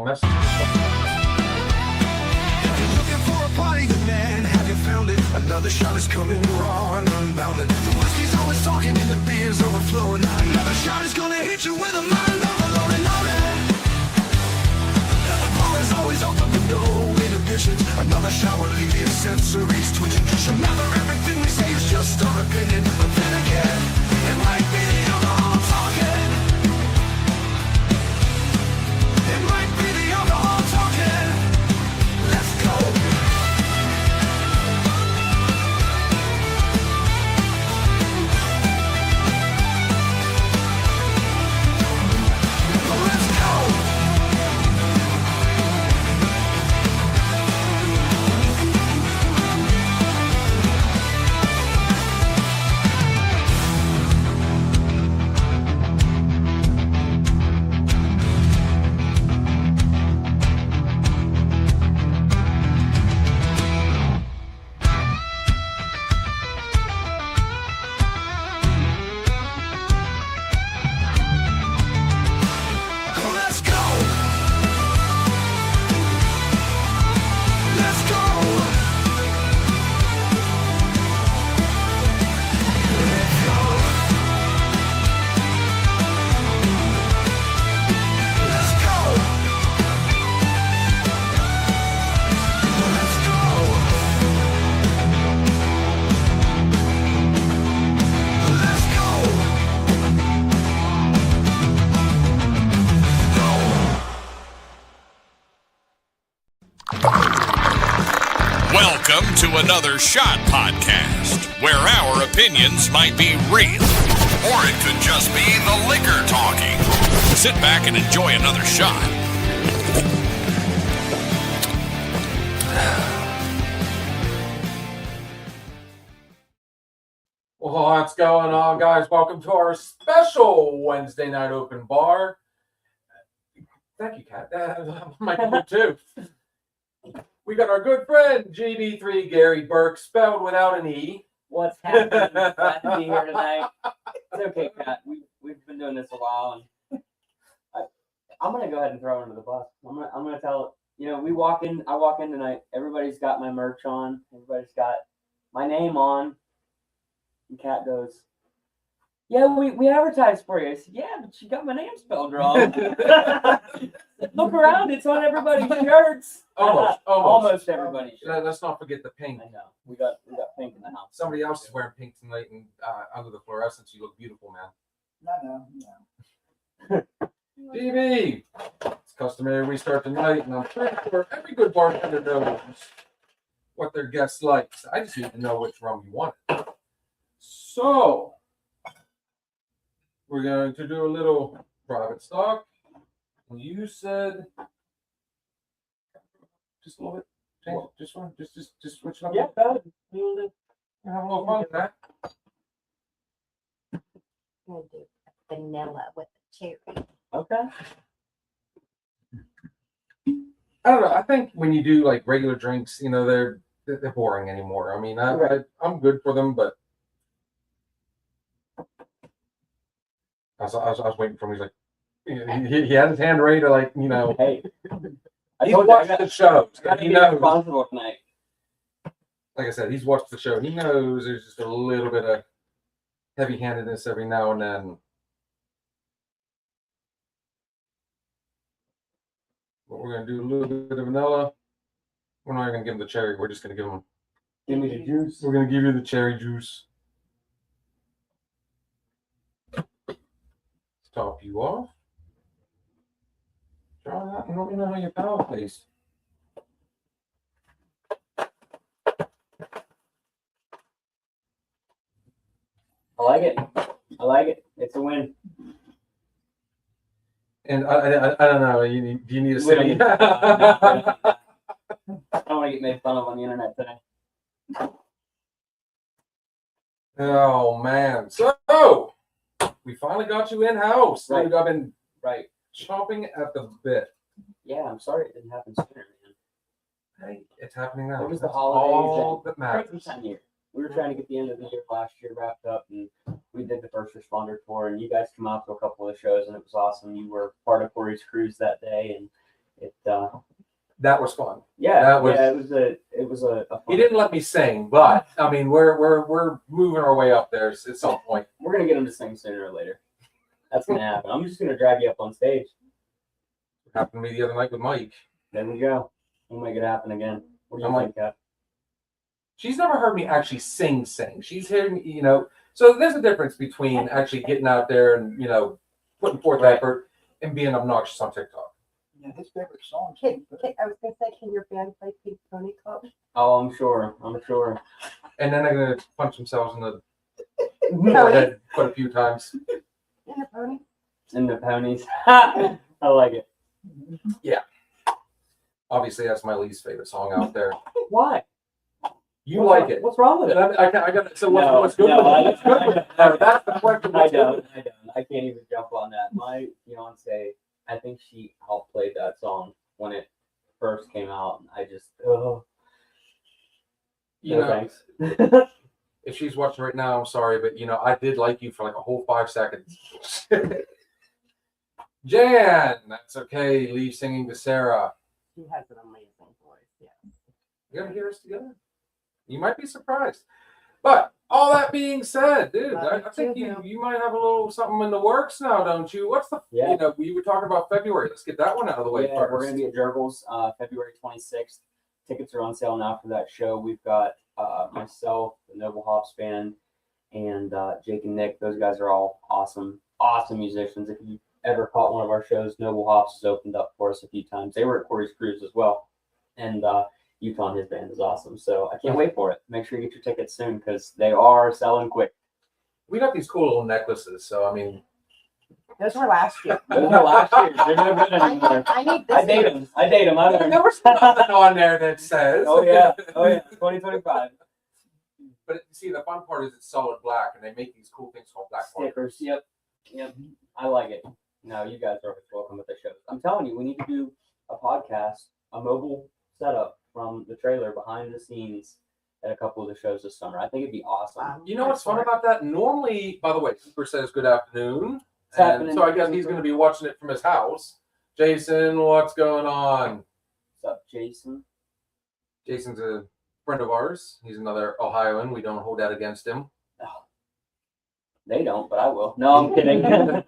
messages. Looking for a party, good man, have you found it? Another shot is coming, raw and unbounded. The whiskey's always talking and the beer's overflowing. Another shot is gonna hit you with a mind overloaded. The bar is always open with no inhibitions. Another shot will leave your sensories twitching. Just remember, everything we say is just our opinion. But then again, it might be the alcohol talking. It might be the alcohol talking. Let's go. Let's go. Let's go. Let's go. Let's go. Let's go. Let's go. Let's go. Welcome to another Shot Podcast, where our opinions might be real, or it could just be the liquor talking. Sit back and enjoy another shot. Well, what's going on, guys? Welcome to our special Wednesday night open bar. Thank you, Kat. Michael, too. We got our good friend, GB3 Gary Burke, spelled without an E. What's happening? Glad to be here tonight. It's okay, Pat. We've been doing this a while, and I'm gonna go ahead and throw it under the bus. I'm gonna tell I walk in tonight. Everybody's got my merch on. Everybody's got my name on. And Kat goes, "Yeah, we advertised for you." I said, "Yeah, but you got my name spelled wrong." Look around; it's on everybody's shirts. Almost everybody's shirts. Let's not forget the pink. I know. We got pink in the house. Somebody else is wearing pink tonight, and under the fluorescence, you look beautiful, man. No. GB! It's customary we start tonight, and I'm pretty sure every good bartender knows what their guest likes. I just need to know which rum you want. So, we're going to do a little private stock. You said just a little bit. Change it. Just one. Just switch it up. Yeah, Have a little fun with that. I'm gonna do vanilla with the cherry. Okay. I don't know. I think when you do like regular drinks, they're boring anymore. I mean, I'm good for them, but I was waiting for him. He's like, he had his hand ready to Hey, I he's told you I watched got the show. to He be knows. responsible tonight. Like I said, he's watched the show. He knows there's just a little bit of heavy-handedness every now and then. But we're gonna do a little bit of vanilla. We're not even gonna give him the cherry. We're just gonna give him. Give me the juice. We're gonna give you the cherry juice. Top you off. Try that and let me know how your palate tastes. I like it. It's a win. And I don't know. Do you need a We don't city? need- I don't want to get made fun of on the internet today. Oh man! So we finally got you in house. Right. I've been Right. chomping at the bit. Yeah, I'm sorry it didn't happen sooner, man. Hey, it's happening now. It was the That's holidays all and that matters. crazy time of year. We were trying to get the end of the year last year wrapped up, and we did the first responder tour, and you guys come out to a couple of shows, and it was awesome. You were part of Corey's cruise that day, and it That was fun. Yeah, That was- it was a fun. He didn't let me sing, but I mean, we're moving our way up there at some point. We're gonna get him to sing sooner or later. That's gonna happen. I'm just gonna drag you up on stage. Happened to me the other night with Mike. There we go. We'll make it happen again. What do you I'm think, Cap? She's never heard me actually sing. She's heard me, you know. So there's a difference between actually getting out there and, you know, putting forth effort and being obnoxious on TikTok. Yeah, his favorite song. I was gonna say, can your band play Pink Pony Club? Oh, I'm sure. I'm sure. And then they're going to punch themselves in the No, head quite a few times. In the pony? And the ponies. I like it. Obviously, that's my least favorite song out there. Why? You like it. What's wrong with And it? I got. So No, what's good? no, with I- it? What's good with it? No, that's the question. I What's good don't. with it? I can't even jump on that. My fiance, I think she helped play that song when it first came out. And I just, You no know, thanks. if she's watching right now, I'm sorry, but you know, I did like you for like a whole 5 seconds. Jan, that's okay. Leave singing to Sarah. She has an amazing voice, yeah. You gotta hear us together. You might be surprised. But all that being said, dude, I think you might have a little something in the works now, don't you? What's the you know, we were talking about February. Let's get that one out of the way Yeah, first. we're gonna be at Jurgles February 26th. Tickets are on sale now for that show. We've got myself, the Noble Hops Band, and Jake and Nick. Those guys are all awesome musicians. If you ever caught one of our shows, Noble Hops has opened up for us a few times. They were at Corey's Cruise as well, and Utah and his band is awesome. So I can't wait for it. Make sure you get your tickets soon because they are selling quick. We got these cool little necklaces, so I mean, Those were last year. Those are last year. They're no good anymore. I need this. I date them. I learned. there was nothing on there that says. Oh yeah. 2025 But see, the fun part is it's solid black, and they make these cool things called black markers. stickers. Yep. I like it. No, you guys are welcome at the shows. I'm telling you, we need to do a podcast, a mobile setup from the trailer behind the scenes at a couple of the shows this summer. I think it'd be awesome. You know what's fun about that? Normally, by the way, Cooper says good afternoon. It's And happening. so I guess he's going to be watching it from his house. Jason, what's going on? What's up, Jason? Jason's a friend of ours. He's another Ohioan. We don't hold that against him. They don't, but I will. No, I'm kidding.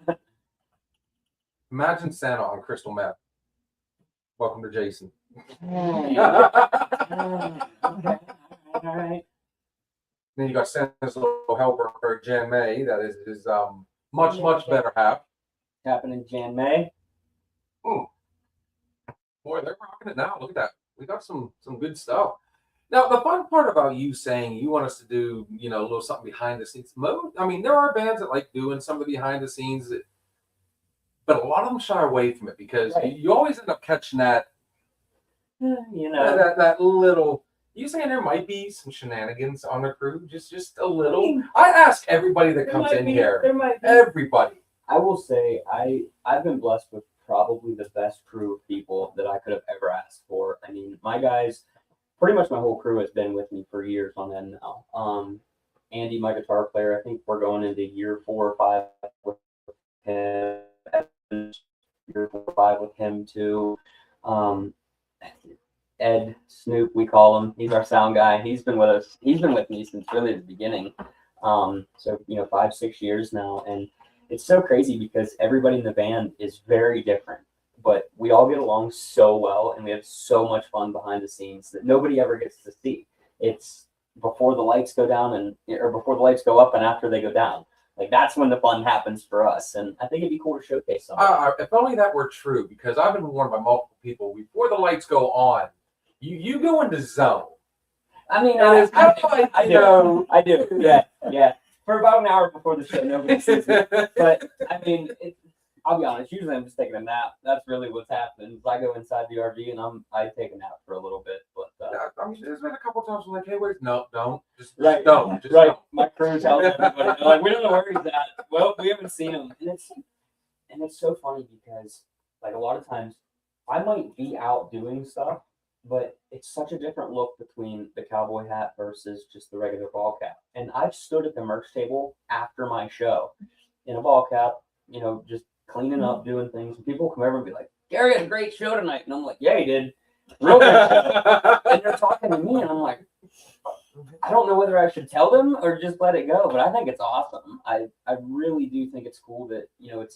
Imagine Santa on crystal meth. Welcome to Jason. All right. Then you got Santa's little helper, Jan May. That is his much better half. Happening Jan May. Boy, they're rocking it now. Look at that. We got some good stuff. Now, the fun part about you saying you want us to do, you know, a little something behind the scenes. I mean, there are bands that like doing some of the behind the scenes, but a lot of them shy away from it because you always end up catching that, You know. that little. You saying there might be some shenanigans on the crew, just a little. I ask everybody that comes in here. There might be. Everybody. I will say I've been blessed with probably the best crew of people that I could have ever asked for. I mean, my guys, pretty much my whole crew has been with me for years on end now. Andy, my guitar player, I think we're going into year 4 or 5 with him. Year 4 or 5 with him too. Ed Snoop, we call him. He's our sound guy. He's been with us. He's been with me since really the beginning. So 5-6 years now, and it's so crazy because everybody in the band is very different, but we all get along so well and we have so much fun behind the scenes that nobody ever gets to see. It's before the lights go down or before the lights go up and after they go down. Like that's when the fun happens for us. And I think it'd be cool to showcase something. If only that were true, because I've been warned by multiple people before the lights go on, you go into zone. I mean, And it's kind of like, you know. I do. Yeah. For about an hour before the show, nobody sees me. But I mean, I'll be honest. Usually, I'm just taking a nap. That's really what's happened. I go inside the RV and I take a nap for a little bit. But I mean, there's been a couple times I'm like, hey, wait, no, don't, just right, don't, just right. don't. My crew tells everybody, they're like, we don't know where he's at. Well, we haven't seen him, and it's so funny because like a lot of times I might be out doing stuff, but it's such a different look between the cowboy hat versus just the regular ball cap. And I've stood at the merch table after my show in a ball cap, just cleaning up, doing things. And people come over and be like, Gary had a great show tonight. And I'm like, yeah, he did. real good show. And they're talking to me, and I'm like, I don't know whether I should tell them or just let it go, but I think it's awesome. I really do think it's cool that, you know,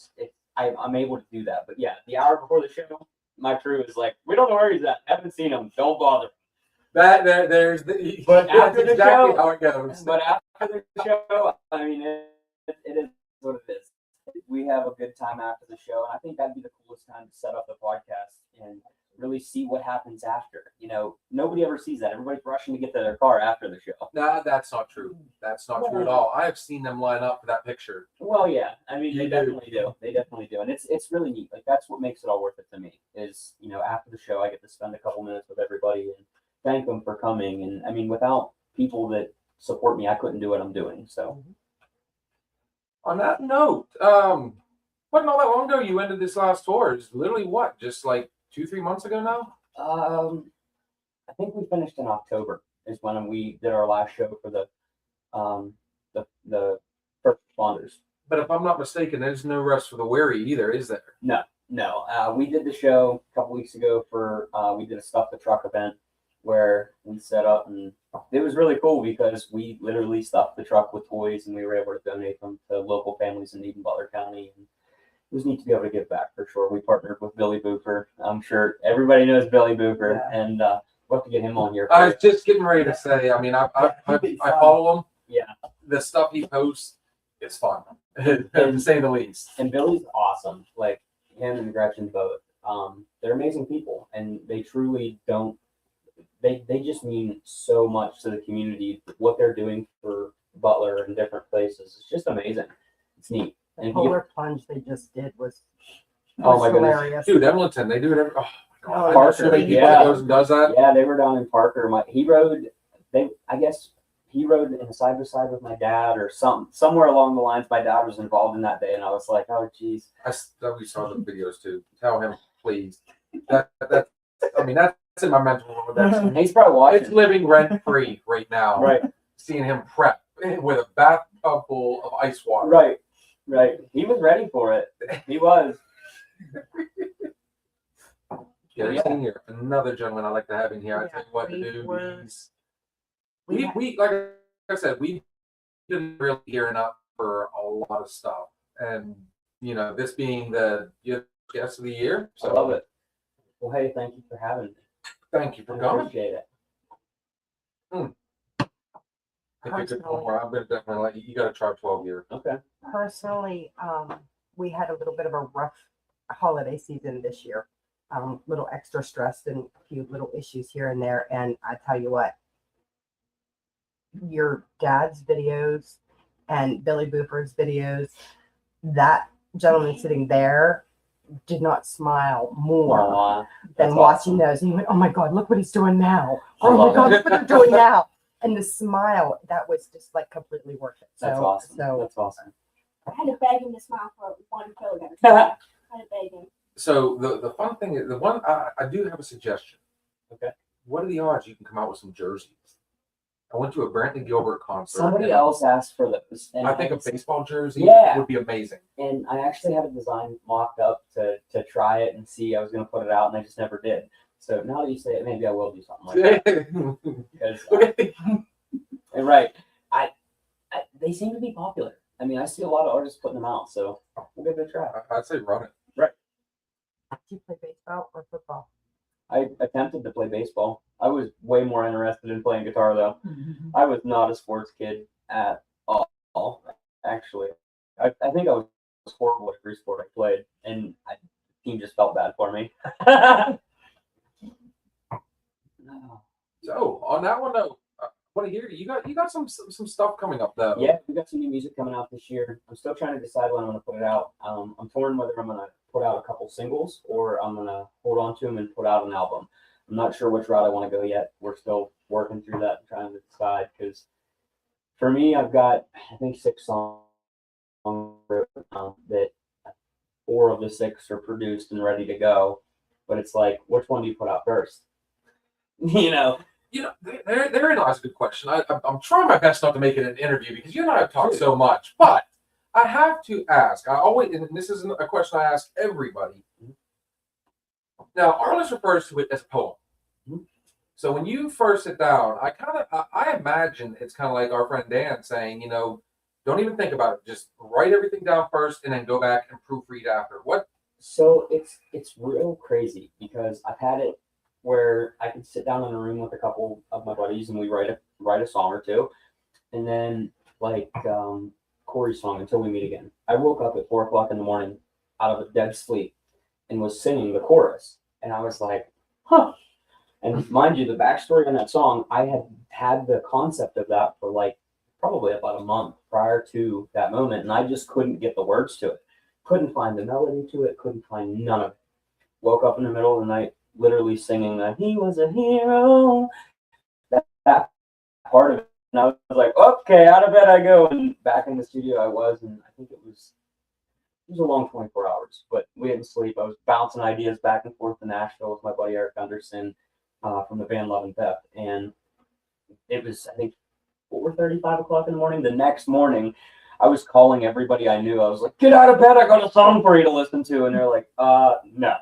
I'm able to do that. But yeah, the hour before the show, my crew is like, we don't know where he's at. Haven't seen him. Don't bother. There's the. But after the exactly show, how it goes. But after the show, I mean, it is what it is. We have a good time after the show, and I think that'd be the coolest time to set up the podcast and really see what happens after. You know, nobody ever sees that. Everybody's rushing to get to their car after the show. Nah, that's not true. That's not true at all. I have seen them line up for that picture. Well, yeah. I mean, You they do. definitely do. They definitely do, and it's really neat. Like that's what makes it all worth it to me. Is, you know, after the show, I get to spend a couple minutes with everybody and thank them for coming. And I mean, without people that support me, I couldn't do what I'm doing. So. On that note, wasn't all that long ago you ended this last tour? It's literally what, just like 2-3 months ago now? I think we finished in October is when we did our last show for the first responders. But if I'm not mistaken, there's no rest for the weary either, is there? No. We did the show a couple weeks ago for we did a Stuff the Truck event where we set up, and it was really cool because we literally stuffed the truck with toys and we were able to donate them to local families in need in Butler County. And it was neat to be able to give back for sure. We partnered with Billy Boofer. I'm sure everybody knows Billy Boofer, and we'll have to get him on here. I was just getting ready to say, I mean, I follow him. Yeah. The stuff he posts is fun, to say the least. And Billy's awesome. Like him and Gretchen both. They're amazing people, and they truly don't. They just mean so much to the community. What they're doing for Butler and different places, it's just amazing. It's neat. The And polar plunge they just did was Oh my goodness. hilarious. Dude, Edmonton, they do it every. Oh my God. Parker, People yeah. that goes and does that. Yeah, they were down in Parker. He rode. I guess he rode in a side by side with my dad or somewhere along the lines. My dad was involved in that day, and I was like, oh geez. We saw the videos too. Tell him, please. That's in my mental. He's probably watching. It's living rent free right now. Right. Seeing him prep with a bathtub full of ice water. Right. He was ready for it. He was. Gary Senior, another gentleman I like to have in here. I tell you what to we do. were- We like I said, we've been really gearing up for a lot of stuff, and you know, this being the guest of the year. I So love it. Well, hey, thank you for having me. thank you for I coming. appreciate it. If you could come more, I'm gonna definitely let you. You got to try 12 year. Okay. Personally, we had a little bit of a rough holiday season this year. Little extra stressed and a few little issues here and there. And I tell you what, your dad's videos and Billy Boofer's videos, that gentleman sitting there did not smile more Aw, than that's watching awesome. those. And he went, oh my God, look what he's doing now. I Oh my love God, it. look what they're doing now. And the smile, that was just like completely worth it. That's So, awesome. so That's awesome. I had to beg him to smile for 1 photo. I had to beg him. So the fun thing is, the one I do have a suggestion. Okay. What are the odds you can come out with some jerseys? I went to a Brantley Gilbert concert. Somebody and else asked for those. And I think a baseball jersey Yeah. would be amazing. And I actually have a design mocked up to try it and see. I was going to put it out, and I just never did. So now that you say it, maybe I will do something like that. Because, Look at the- and right, I they seem to be popular. I mean, I see a lot of artists putting them out, so we'll give it a try. I'd say run it. do you play baseball or football? I attempted to play baseball. I was way more interested in playing guitar, though. I was not a sports kid at all, actually. I think I was horrible at every sport I played, and the team just felt bad for me. No. So on that one though, I want to hear you got some stuff coming up though. Yeah, we got some new music coming out this year. I'm still trying to decide when I'm going to put it out. I'm torn whether I'm going to put out a couple singles or I'm going to hold on to them and put out an album. I'm not sure which route I want to go yet. We're still working through that and trying to decide, because for me, I've got, I think, 6 songs that 4 of the 6 are produced and ready to go. But it's like, which one do you put out first? Therein lies a good question. I'm trying my best not to make it an interview because you and I have talked so much, but I have to ask. I always, and this is a question I ask everybody. Now, Arliss refers to it as a poem. Mhm. So when you first sit down, I imagine it's kind of like our friend Dan saying, don't even think about it. Just write everything down first and then go back and proofread after. What? So it's real crazy because I've had it where I could sit down in a room with a couple of my buddies and we write a song or two, and then like Corey's song "Until We Meet Again." I woke up at 4 o'clock in the morning out of a dead sleep and was singing the chorus, and I was like, huh. And mind you, the backstory on that song, I had the concept of that for like probably about a month prior to that moment, and I just couldn't get the words to it. Couldn't find the melody to it, couldn't find none of it. Woke up in the middle of the night, literally singing that he was a hero. That part of it. And I was like, okay, out of bed I go. And back in the studio I was, and I think it was a long 24 hours, but we didn't sleep. I was bouncing ideas back and forth to Nashville with my buddy Eric Gunderson from the band Love and Theft. And it was, I think, 4:30, 5 o'clock in the morning. The next morning, I was calling everybody I knew. I was like, get out of bed, I got a song for you to listen to. And they're like, no.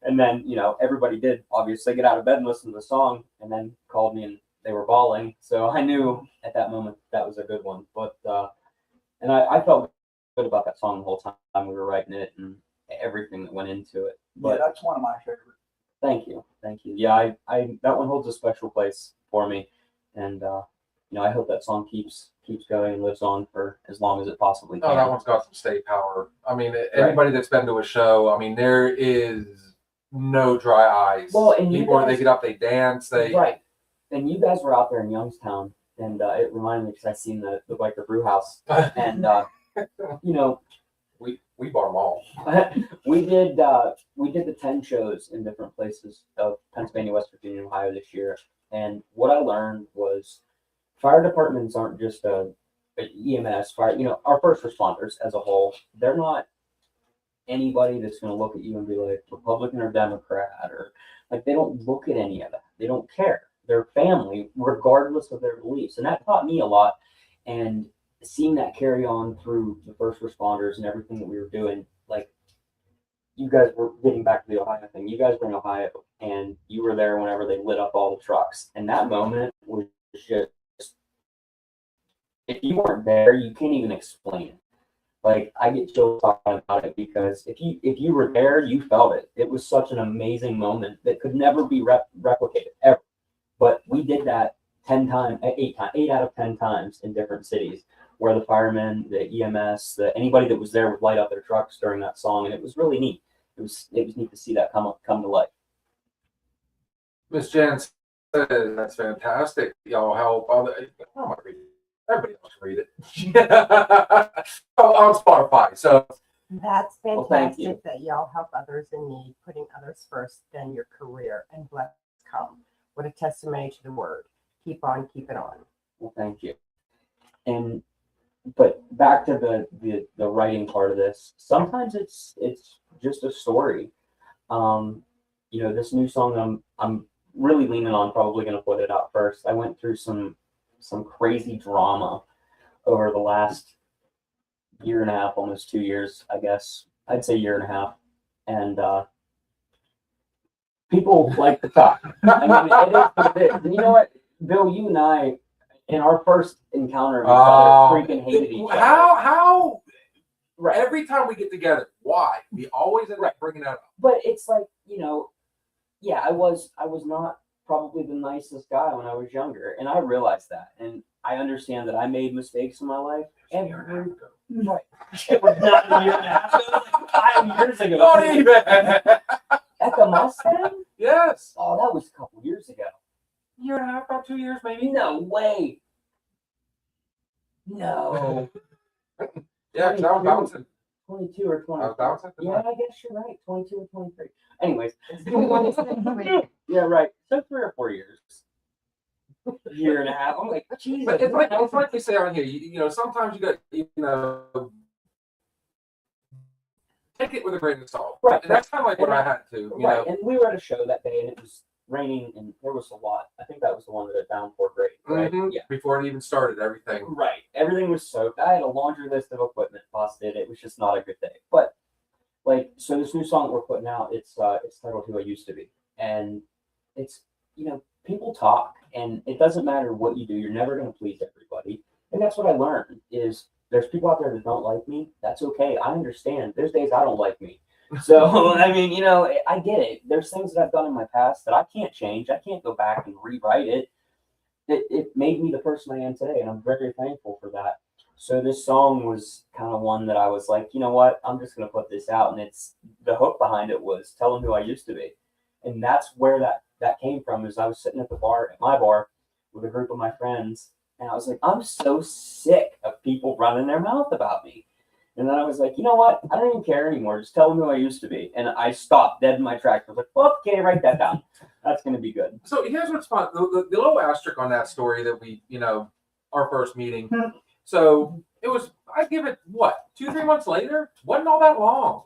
And then, everybody did obviously get out of bed and listen to the song, and then called me and they were bawling. So I knew at that moment that was a good one. But, and I felt good about that song the whole time we were writing it and everything that went into it. But Yeah, that's one of my favorites. thank you. Yeah, I that one holds a special place for me. And, I hope that song keeps going and lives on for as long as it possibly can. Oh, that one's got some stay power. I mean, anybody that's been to a show, I mean, there is no dry eyes. Well, and you people, guys- they get up, they dance, Right. And you guys were out there in Youngstown, and it reminded me because I seen the Biker Brew House, and we bought them all. we did the 10 shows in different places of Pennsylvania, West Virginia, and Ohio this year. And what I learned was fire departments aren't just a EMS fire. Our first responders as a whole, they're not anybody that's going to look at you and be like Republican or Democrat, or like they don't look at any of that. They don't care. They're family, regardless of their beliefs, and that taught me a lot. And seeing that carry on through the first responders and everything that we were doing, like you guys were getting back to the Ohio thing. You guys were in Ohio, and you were there whenever they lit up all the trucks, and that moment was just, if you weren't there, you can't even explain it. Like I get chills talking about it because if you were there, you felt it. It was such an amazing moment that could never be replicated ever. But we did that 8 out of 10 times in different cities, where the firemen, the EMS, anybody that was there would light up their trucks during that song, and it was really neat. It was neat to see that come to life. Miss Jan says that's fantastic. Y'all help other. I'm gonna read it. Everybody else can read it. On Spotify. So That's Well, thank you. fantastic that y'all help others in need, putting others first, then your career, and bless come. What a testimony to the word. Keep on, keep it on. Well, thank you. But back to the writing part of this. Sometimes it's just a story. This new song I'm really leaning on, probably going to put it out first. I went through some crazy drama over the last year and a half, almost 2 years, I guess. I'd say year and a half. And people like to talk. I mean, it is what it is. And you know what, Bill, you and I, in our first encounter of each other, freaking hated each other. How? Right. Every time we get together, why? We always end up bringing that up. But it's like, yeah, I was not probably the nicest guy when I was younger, and I realized that, and I understand that I made mistakes in my life. Right. It was not a year and a half ago. It was like 5 years ago. Don't even. At the Mustang? Yes. Oh, that was a couple years ago. Year and a half, about 2 years, maybe. No way. No. Yeah, because I was bouncing. 22 or 23. I was bouncing. Yeah, I guess you're right. 22 or 23. Anyways. It's Yeah, right. So 3 or 4 years. Year and a half. I'm like, Jesus. But it's like we say on here. Sometimes you got take it with a grain of salt. Right. And that's kind of like what I had to. Right. And we were at a show that day, and it was raining, and there was a lot. I think that was the one that had downpour great. Right. Mhm. Yeah. Before it even started, everything. Right. Everything was soaked. I had a laundry list of equipment busted. It was just not a good day. But so this new song that we're putting out, it's titled "Who I Used to Be," and it's people talk, and it doesn't matter what you do. You're never going to please everybody. And that's what I learned is there's people out there that don't like me. That's okay. I understand. There's days I don't like me. So, I mean, I get it. There's things that I've done in my past that I can't change. I can't go back and rewrite it. It made me the person I am today, and I'm very thankful for that. So this song was kind of one that I was like, you know what? I'm just going to put this out. And it's the hook behind it was tell them who I used to be. And that's where that came from is I was sitting at my bar with a group of my friends. And I was like, I'm so sick of people running their mouth about me. And then I was like, you know what? I don't even care anymore. Just tell them who I used to be. And I stopped dead in my tracks. I was like, well, okay, write that down. That's going to be good. So here's what's fun. The little asterisk on that story that we, our first meeting. So it was, I give it, 2-3 months later? Wasn't all that long.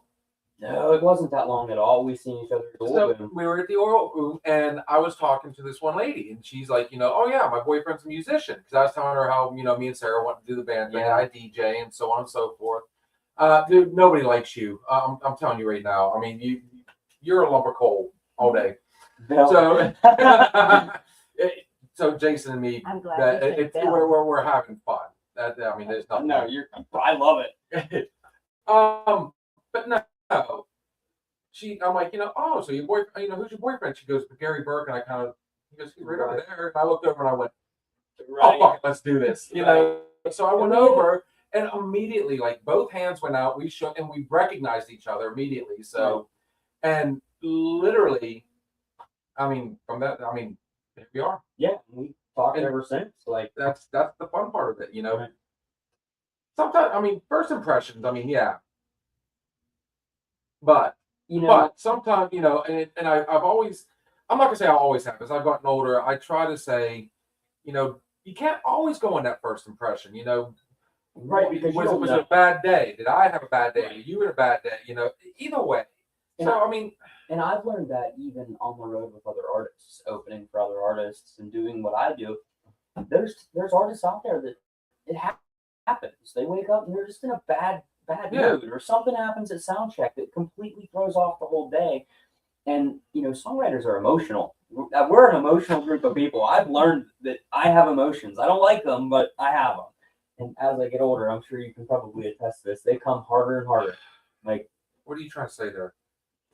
No, it wasn't that long at all. We seen each other at the oil boom. We were at the oil boom, and I was talking to this one lady, and she's like, oh yeah, my boyfriend's a musician. Because I was telling her how, me and Sarah want to do the band, Yeah. I DJ, and so on and so forth. Dude, nobody likes you. I'm telling you right now. I mean, you're a lumber coal all day. Bill. So, so Jason and me, I'm glad you said Bill. we're having fun. I mean, there's nothing. No, I love it. But no. I'm like, so your boyfriend, who's your boyfriend? She goes, Gary Burke, and he goes, he's right over there. And I looked over and I went, oh, fuck, let's do this. So I went over, and immediately, like, both hands went out. We shook, and we recognized each other immediately. So, and literally, from that, here we are. Yeah, we talked ever since. Like that's the fun part of it, Right. Sometimes, first impressions, yeah. But sometimes, and I've always, I'm not gonna say I always have. As I've gotten older, I try to say, you can't always go on that first impression. Right, because was it a bad day? Did I have a bad day? Did you had a bad day? Either way. And I've learned that even on the road with other artists, opening for other artists and doing what I do, there's artists out there that it happens. They wake up and they're just in a bad mood, or something happens at sound check that completely throws off the whole day. And songwriters are emotional. We're an emotional group of people. I've learned that I have emotions. I don't like them, but I have them. And as I get older, I'm sure you can probably attest to this. They come harder and harder. Like, what are you trying to say there?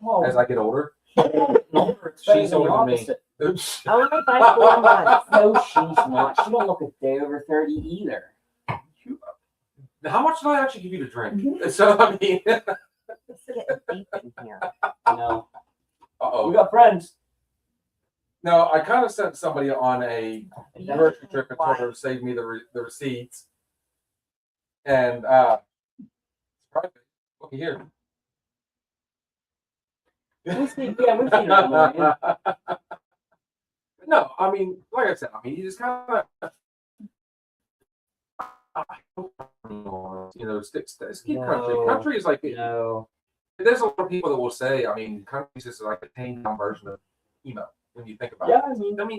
well, As I get older, she's older than me. Oops. Only by 4 months. No, she's not. She don't look a day over 30 either. How much did I actually give you to drink? So It's getting deep in here. We got friends. No, I kind of sent somebody on a grocery trip and told her to save me the receipts. And look here. We've seen it online. No, like I said, you just kind of keep country. Country is like there's a lot of people that will say, country is just like a tamed down version of emo when you think about it.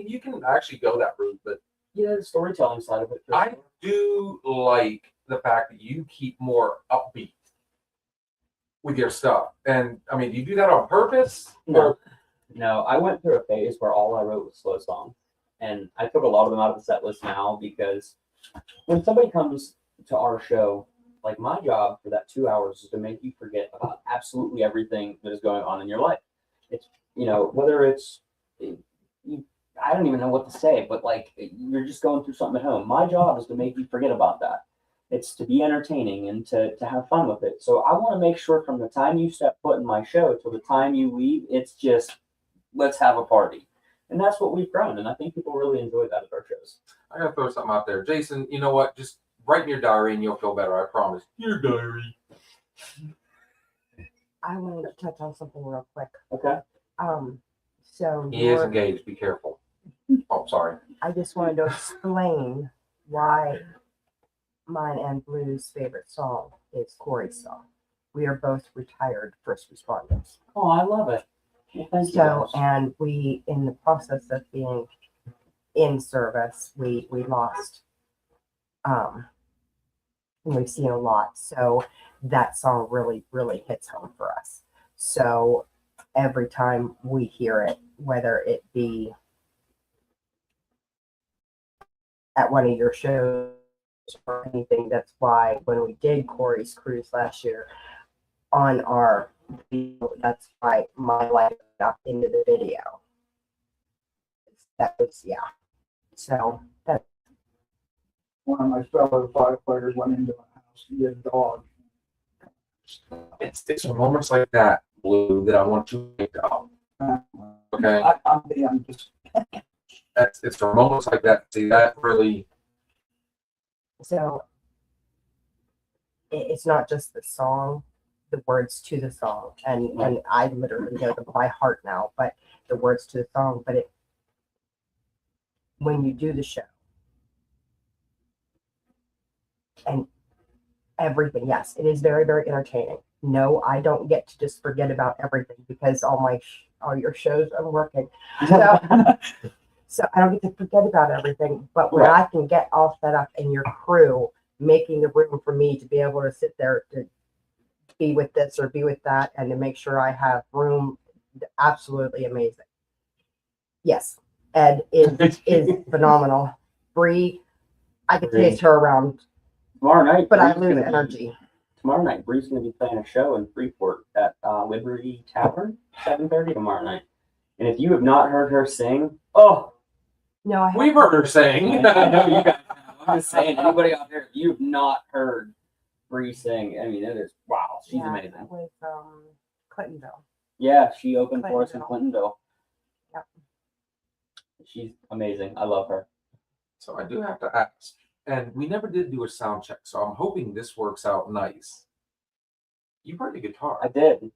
You can actually go that route, but the storytelling side of it. I do like the fact that you keep more upbeat with your stuff. And do you do that on purpose? No, I went through a phase where all I wrote was slow songs, and I took a lot of them out of the set list now because when somebody comes to our show, like my job for that 2 hours is to make you forget about absolutely everything that is going on in your life. It's whether it's I don't even know what to say, but like you're just going through something at home. My job is to make you forget about that. It's to be entertaining and to have fun with it. So I want to make sure from the time you step foot in my show till the time you leave, it's just let's have a party. And that's what we've grown. And I think people really enjoy that at our shows. I gotta throw something out there. Jason, you know what? Just write in your diary and you'll feel better. I promise. Your diary. I wanted to touch on something real quick. Okay. So He is engaged. Be careful. Oh, sorry. I just wanted to explain why mine and Blue's favorite song is Corey's song. We are both retired first responders. Oh, I love it. Well, thank you. So, and we, in the process of being in service, we lost. We've seen a lot. So that song really, really hits home for us. So every time we hear it, whether it be at one of your shows or anything. That's why when we did Corey's cruise last year on our video, that's why my life got into the video. That was, yeah. So that One of my fellow firefighters went into a house to get a dog. It's for moments like that, Blue, that I want you to pick up. Okay, I'm just, it's for moments like that. See, that really. so it's not just the song, the words to the song, and I literally know them by heart now, but the words to the song, but it when you do the show and everything, yes, it is very, very entertaining. No, I don't get to just forget about everything because all your shows are working. So, so I don't get to forget about everything. But when I can get all set up and your crew making the room for me to be able to sit there to be with this or be with that and to make sure I have room, absolutely amazing. Yes, Ed is phenomenal. Bree, I could taste her around, Tomorrow night, but I Bree's lose gonna be- energy. Tomorrow night, Bree's going to be playing a show in Freeport at Liberty Tavern, 7:30 tomorrow night. And if you have not heard her sing, oh, No, I We've heard her sing. I know you guys have. I'm just saying, anybody out there, if you've not heard Bree sing, I mean, it is, wow, she's amazing. With Clintonville. Yeah, she opened for us in Clintonville. Yep. She's amazing. I love her. So I do have to ask, and we never did do a sound check, so I'm hoping this works out nice. You heard the guitar. I did.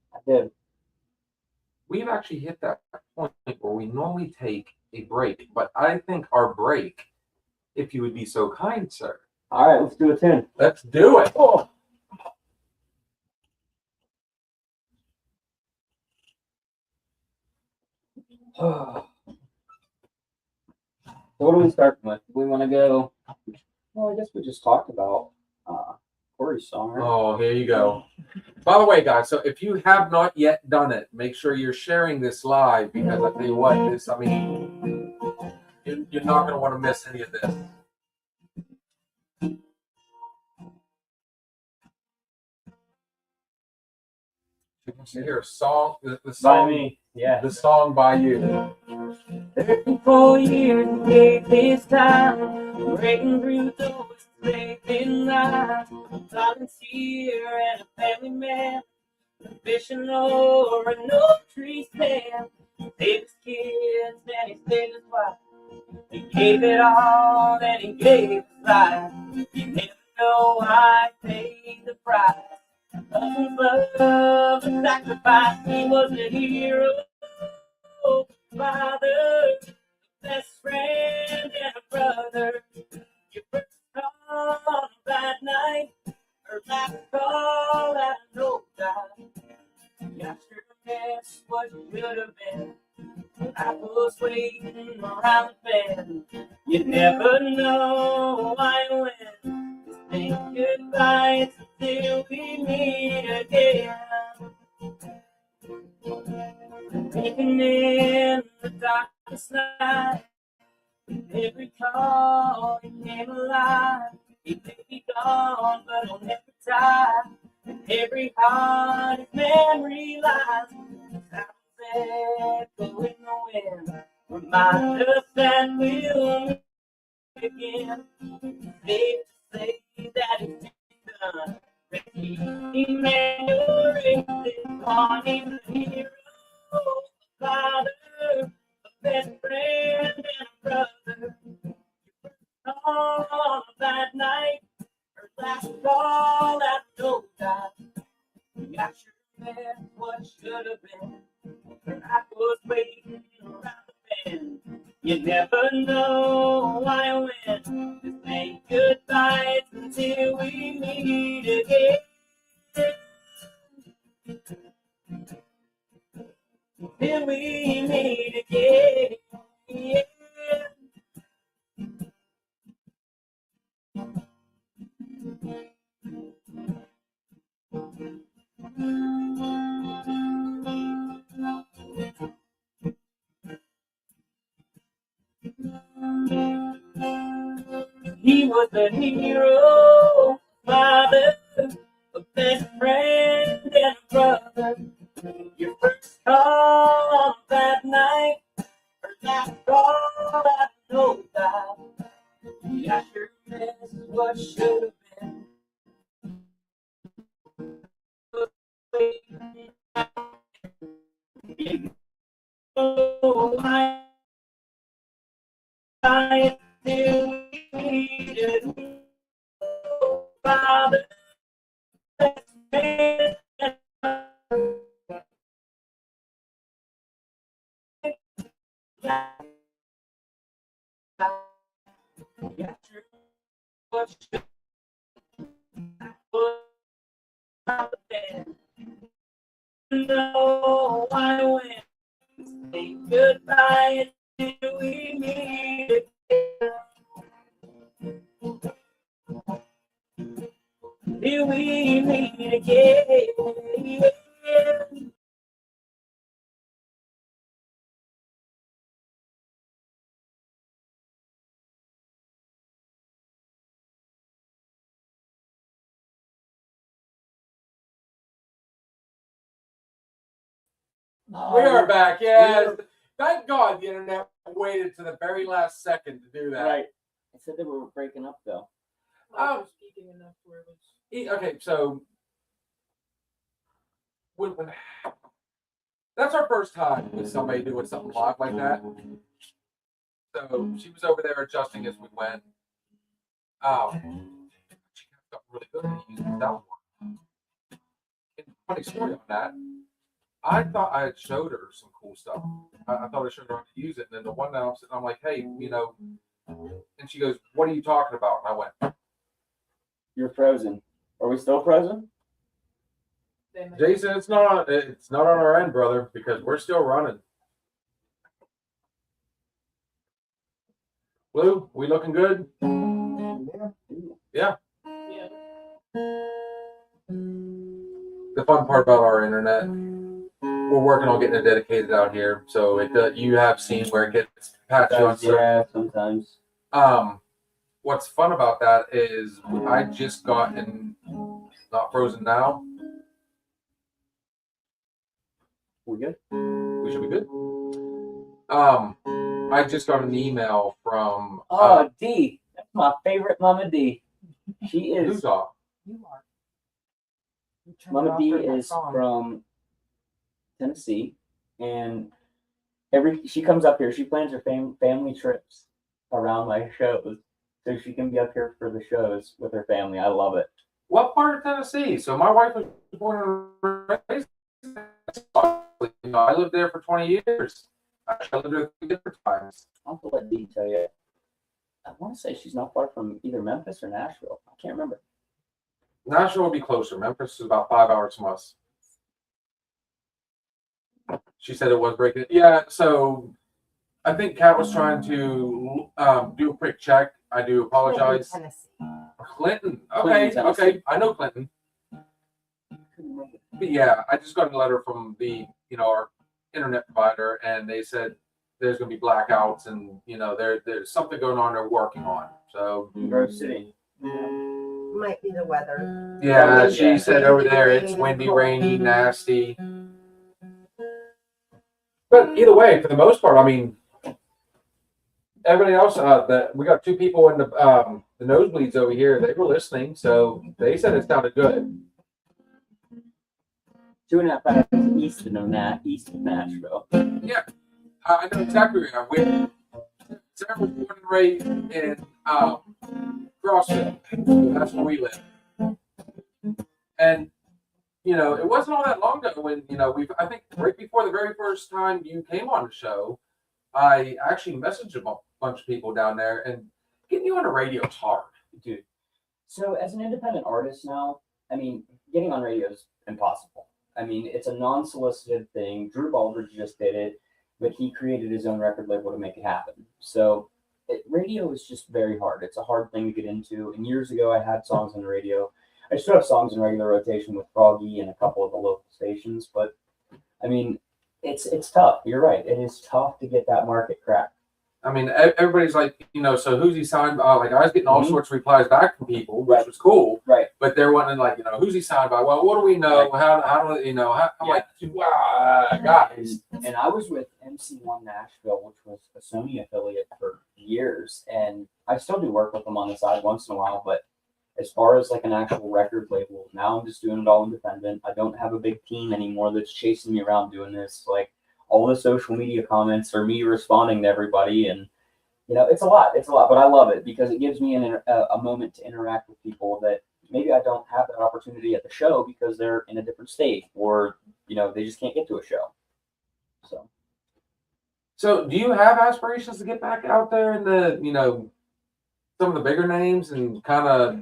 We've actually hit that point where we normally take a break, but I think our break, if you would be so kind, sir. All right, let's do a tune. Let's do it. Oh. So what do we start with? We want to go. Well, I guess we just talked about Corey's song. Right? Oh, here you go. By the way, guys, so if you have not yet done it, make sure you're sharing this live because I tell you what, you're not going to want to miss any of this. You can hear a song, the By song, me. Yeah. the song by you. 34 years to take this time, breaking through doors, breaking lines, volunteer and a family man, fishing or an oak tree stand, saved his kids and he saved his wife. He gave it all and he gave his life. You never know I paid the price. Husband's love and sacrifice, he was a hero. Father, best friend and a brother. Your first call on a bad night, her last call at an old time. I sure miss what could have been. I was waiting around the bend. You never know why and when. Say goodbye until we meet again. Even in the darkest night, every call he came alive. He may be gone, but he'll never die. In every heart his memory lies. Sounds echo in the wind, remind us that we'll meet again. Safe to say that it's done. Emmanuel, on him the hero. Father, a best friend and a brother. On that night, her last call at no time. I sure meant what should have been. I was waiting around the bend. You never know why or when. Just say goodbye until we meet again. Till we meet again. Yeah. was the hero, father, a best friend, and a brother. Your first call that night, that's all I know about. I sure miss what should have been. Oh, I still needed father. No, I went. Say goodbye until we meet again. Till we meet again. We are back. Yes. Thank God the internet waited to the very last second to do that. Right. I said they were breaking up though. Okay, so when that's our first time with somebody doing something live like that. So she was over there adjusting as we went. She got really good at using the soundboard. And funny story on that. I thought I had showed her some cool stuff. I thought I showed her how to use it, and then the one day I'm like, hey, and she goes, "What are you talking about?" And I went, You're frozen. Are we still frozen? Jason, it's not on our end, brother, because we're still running. Blue, we looking good? Yeah. The fun part about our internet, we're working on getting it dedicated out here, so you have seen where it gets patchy on certain. Yeah, sometimes. What's fun about that is I just got in, not frozen now. We good? We should be good. I just got an email from. D. That's my favorite Mama D. She is. Who's off? You are. Mama D is from Tennessee, and she comes up here. She plans her family trips around my shows, so she can be up here for the shows with her family. I love it. What part of Tennessee? So my wife was born and raised. I lived there for 20 years. I lived there 3 different times. I'll have to let Dee tell you. I want to say she's not far from either Memphis or Nashville. I can't remember. Nashville would be closer. Memphis is about 5 hours from us. She said it was breaking. Yeah, so I think Kat was trying to do a quick check. I do apologize. Clinton. Okay, Clinton, okay. I know Clinton. But yeah, I just got a letter from the, our internet provider, and they said there's going to be blackouts, and there's something going on they're working on. So Grove City. Might be the weather. yeah, she said over there it's windy, rainy, nasty. But either way, for the most part, I mean, everybody else that we got 2 people in the nosebleeds over here. They were listening, so they said it sounded good. 2.5 hours east of Nashville. Yeah, I know exactly where we are. Sarah was born and raised in Crossville. That's where we live. And it wasn't all that long ago when I think right before the very first time you came on the show, I actually messaged a bunch of people down there, and getting you on the radio is hard, dude. So as an independent artist now, I mean, getting on radio is impossible. I mean, it's a non-solicited thing. Drew Baldridge just did it, but he created his own record label to make it happen. So radio is just very hard. It's a hard thing to get into. And years ago, I had songs on the radio. I still have songs in regular rotation with Froggy and a couple of the local stations, but I mean, it's tough. You're right. It is tough to get that market cracked. I mean, everybody's like, so who's he signed by? Like, I was getting all Mhm. sorts of replies back from people, which Right. was cool. Right. But they're wanting like, who's he signed by? Well, what do we know? Right. How do I'm like, wow, guys. And I was with MC1 Nashville, which was a Sony affiliate for years, and I still do work with them on the side once in a while. But as far as like an actual record label, now I'm just doing it all independent. I don't have a big team anymore that's chasing me around doing this. Like all the social media comments are me responding to everybody, and it's a lot. It's a lot, but I love it because it gives me a moment to interact with people that maybe I don't have that opportunity at the show because they're in a different state or they just can't get to a show. So do you have aspirations to get back out there in the, some of the bigger names and kind of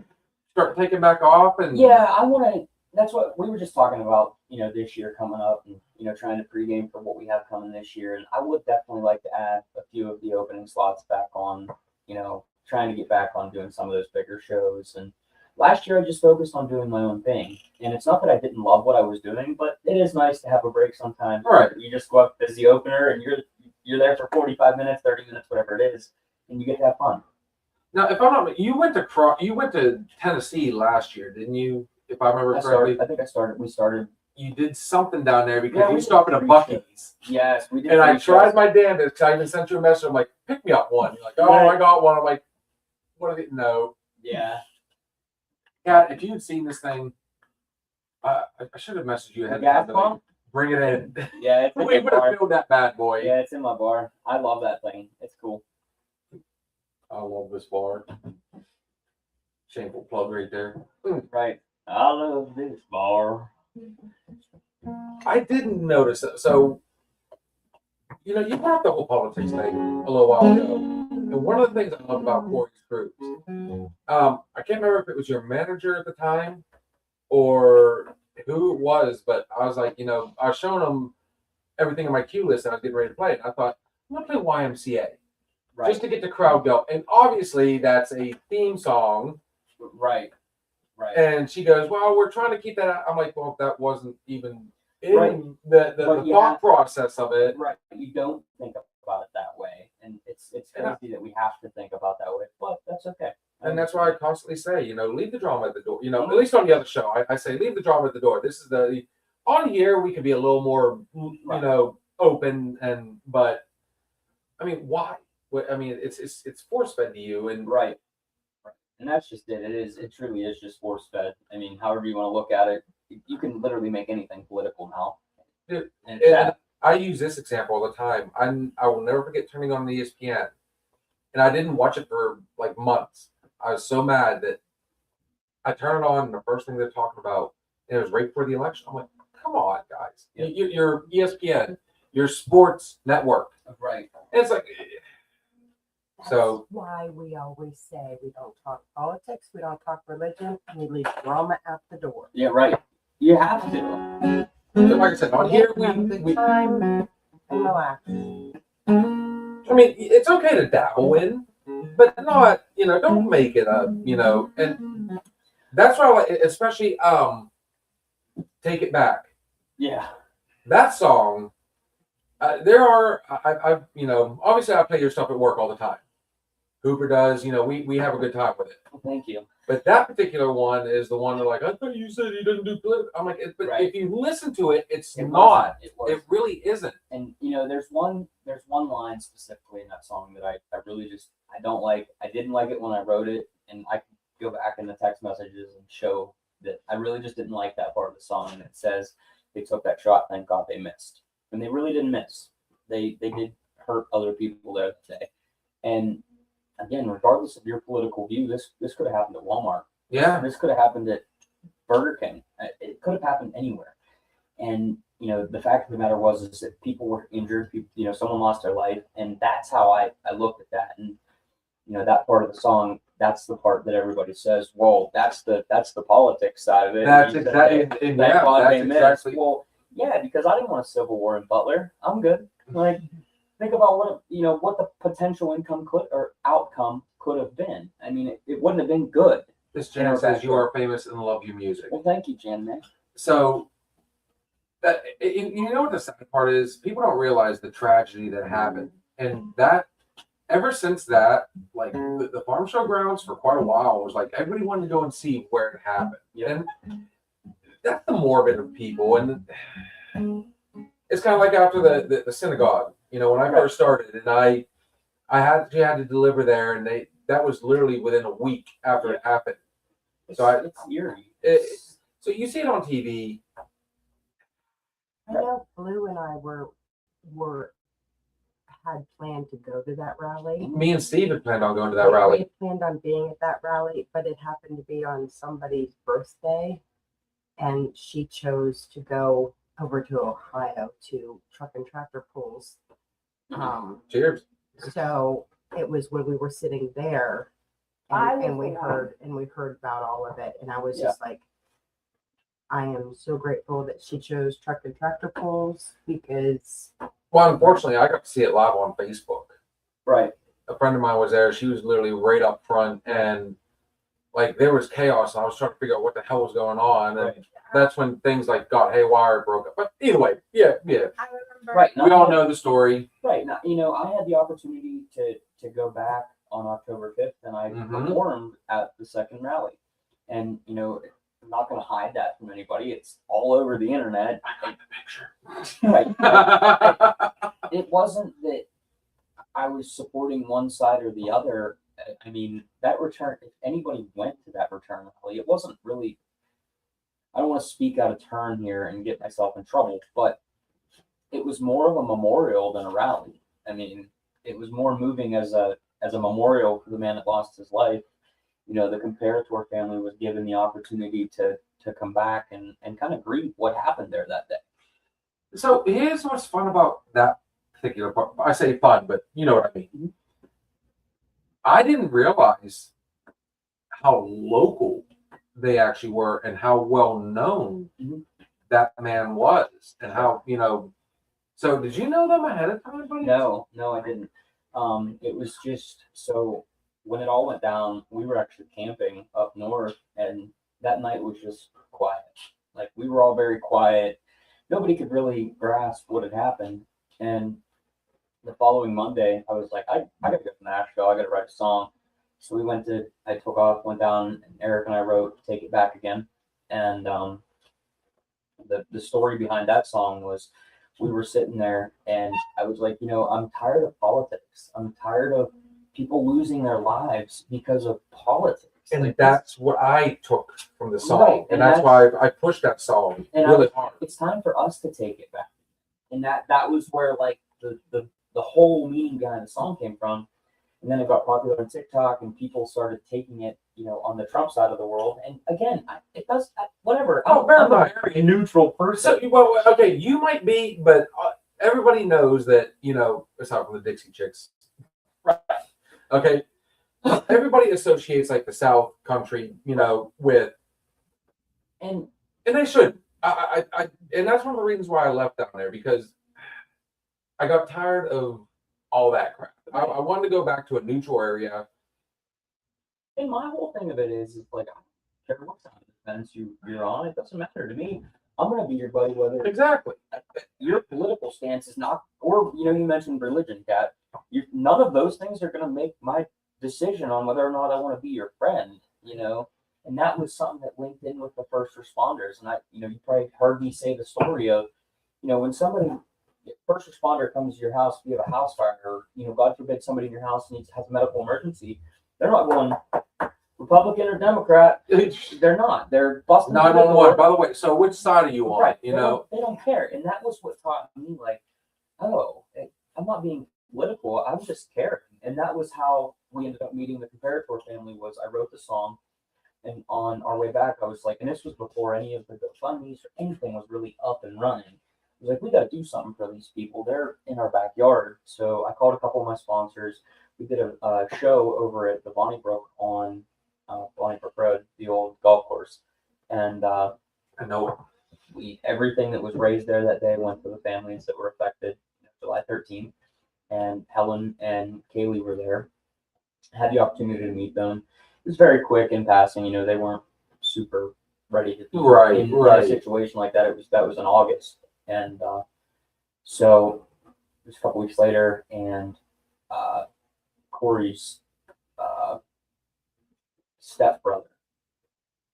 start taking back off? And Yeah, I want to. That's what we were just talking about. This year coming up, and trying to pregame for what we have coming this year. And I would definitely like to add a few of the opening slots back on. Trying to get back on doing some of those bigger shows. And last year I just focused on doing my own thing. And it's not that I didn't love what I was doing, but it is nice to have a break sometimes. Right. You just go up as the opener, and you're there for 45 minutes, 30 minutes, whatever it is, and you get to have fun. Now, if I'm not, you went to Tennessee last year, didn't you? If I remember correctly, We started. you did something down there because Yeah, we you did stopped at a 3 Buc-ee's. Yes, we did. And I 3 tried shows. my damnedest because I even sent you a message. I'm like, pick me up one. You're like, oh, Right. I got one. I'm like, what are they? No. Yeah. Kat, if you had seen this thing, I should have messaged you ahead of Gas time. pump? Bring it in. Yeah, it's in We my would have bar. filled that bad boy. Yeah, it's in my bar. I love that thing. It's cool. I love this bar. Shameful plug right there. Right. I love this bar. I didn't notice it. So, you brought up the whole politics thing a little while ago. And one of the things I love about Corey's groups, I can't remember if it was your manager at the time or who it was, but I was like, I was showing him everything in my queue list and I was getting ready to play it. And I thought, I'm going to play YMCA Right. just to get the crowd going. And obviously, that's a theme song. Right. Right. And she goes, well, we're trying to keep that out. I'm like, well, that wasn't even in Right. the But thought process of it. Right. You don't think about it that way. And it's crazy that we have to think about that way. But that's okay. And that's why I constantly say, leave the drama at the door. At least on the other show, I say, leave the drama at the door. This is on here, we can be a little more, open but I mean, why? I mean, it's force fed to you. And Right. And that's just it. It truly is just force fed. I mean, however you want to look at it, you can literally make anything political now. Dude, And and I use this example all the time. I will never forget turning on the ESPN, and I didn't watch it for like months. I was so mad that I turned it on, and the first thing they're talking about, and it was right before the election. I'm like, come on, guys. Yeah. You're ESPN, your sports network. right. And it's like, That's so why we always say we don't talk politics, we don't talk religion, and we leave drama out the door. Yeah, right. You have to. like I said, on here Have a good we time and relax. I mean, it's okay to dabble in, but not, don't make it a, and that's why I like, especially, Take It Back. Yeah. That song, there are, I've, obviously I play your stuff at work all the time. Hooper does, we have a good time with it. Well, thank you. But that particular one is the one that like, I thought you said he didn't do political. I'm like, but Right. if you listen to it, it's It not. wasn't. It really isn't. And there's one line specifically in that song that I really just I don't like. I didn't like it when I wrote it, and I can go back in the text messages and show that I really just didn't like that part of the song. And it says they took that shot, thank God they missed. And they really didn't miss. They did hurt other people there today. And again, regardless of your political view, this could have happened at Walmart. Yeah. This could have happened at Burger King. It could have happened anywhere. And the fact of the matter is that people were injured. People, someone lost their life, and that's how I looked at that. And that part of the song, that's the part that everybody says, "Whoa, that's the politics side of it." That's And you exactly, said, and "Thank yeah, God that's they missed." exactly. Well, yeah, because I didn't want a civil war in Butler. I'm good. Like, think about what the potential outcome could have been. I mean, it wouldn't have been good. This Jan says you are famous and love your music. Well, thank you, Jan, man. So that you know what the second part is? People don't realize the tragedy that happened, and ever since that, like the farm show grounds for quite a while was like everybody wanted to go and see where it happened. Yeah. And that's the morbid of people. And it's kind of like after the synagogue, you know, when I first started, and I had to deliver there, and that was literally within a week after it happened. So it's eerie. So you see it on TV. I know Blue and I had planned to go to that rally. Me and Steve had planned on going to that rally. We had planned on being at that rally, but it happened to be on somebody's birthday, and she chose to go over to Ohio to truck and tractor pulls. Cheers. So it was when we were sitting there, and we heard about all of it, and I was just like, I am so grateful that she chose truck and tractor pulls because. Well, unfortunately, I got to see it live on Facebook. Right. A friend of mine was there. She was literally right up front, and like there was chaos. And I was trying to figure out what the hell was going on, and that's when things like got haywire, broke up. But either way, yeah. I remember. Right. We all know the story. Right. Now, you know, I had the opportunity to go back on October 5th, and I performed at the second rally. And, you know, I'm not going to hide that from anybody. It's all over the internet. I got the picture. Right. It wasn't that I was supporting one side or the other. I mean, that return, if anybody went to that return rally, it wasn't really, I don't want to speak out of turn here and get myself in trouble, but it was more of a memorial than a rally. I mean, it was more moving as a memorial for the man that lost his life. You know, the Comparator family was given the opportunity to come back and kind of grieve what happened there that day. So here's what's fun about that particular part. I say fun, but you know what I mean. I didn't realize how local they actually were and how well known that man was, and how, you know. So did you know them ahead of time, buddy? No, I didn't. It was just so when it all went down, we were actually camping up north, and that night was just quiet. Like, we were all very quiet. Nobody could really grasp what had happened. And the following Monday, I was like, I gotta go to Nashville. I gotta write a song. So I took off, went down, and Eric and I wrote "Take It Back Again." And the story behind that song was, we were sitting there, and I was like, you know, I'm tired of politics. I'm tired of people losing their lives because of politics. And like, that's what I took from the song. Right, and and that's why I pushed that song really hard. It's time for us to take it back. And that was where like the whole meaning behind the song came from. And then it got popular on TikTok, and people started taking it, you know, on the Trump side of the world. And again, it does whatever. I'm a very neutral person. So, well, okay, you might be, but everybody knows that, you know, aside from the Dixie Chicks, right? Okay, everybody associates like the South Country, you know, with, and they should. I and that's one of the reasons why I left down there, because I got tired of all that crap. I wanted to go back to a neutral area. And my whole thing of it is like, I don't care what side of the fence you're on. It doesn't matter to me. I'm going to be your buddy whether Exactly. your political stance is not, or, you know, you mentioned religion, Kat. None of those things are going to make my decision on whether or not I want to be your friend, you know. And that was something that linked in with the first responders. And you know, you probably heard me say the story of, you know, when first responder comes to your house, if you have a house fire, or, you know, God forbid somebody in your house has a medical emergency, they're not going Republican or Democrat. They're not. They're busting 911. By the way, so which side are you on? Right. You know, they don't care. And that was what taught me, like, oh, I'm not being political. I'm just caring. And that was how we ended up meeting the Comparator family. Was I wrote the song, and on our way back, I was like, and this was before any of the GoFundMe's or anything was really up and running. I was like, we got to do something for these people. They're in our backyard. So I called a couple of my sponsors. We did a show over at the Bonnie Brook on Bonnie Brook Road, the old golf course. And I know everything that was raised there that day went to the families that were affected. July 13th. And Helen and Kaylee were there. I had the opportunity to meet them. It was very quick in passing. You know, they weren't super ready to be in a situation like that. That was in August. And so it was a couple weeks later, and Corey's stepbrother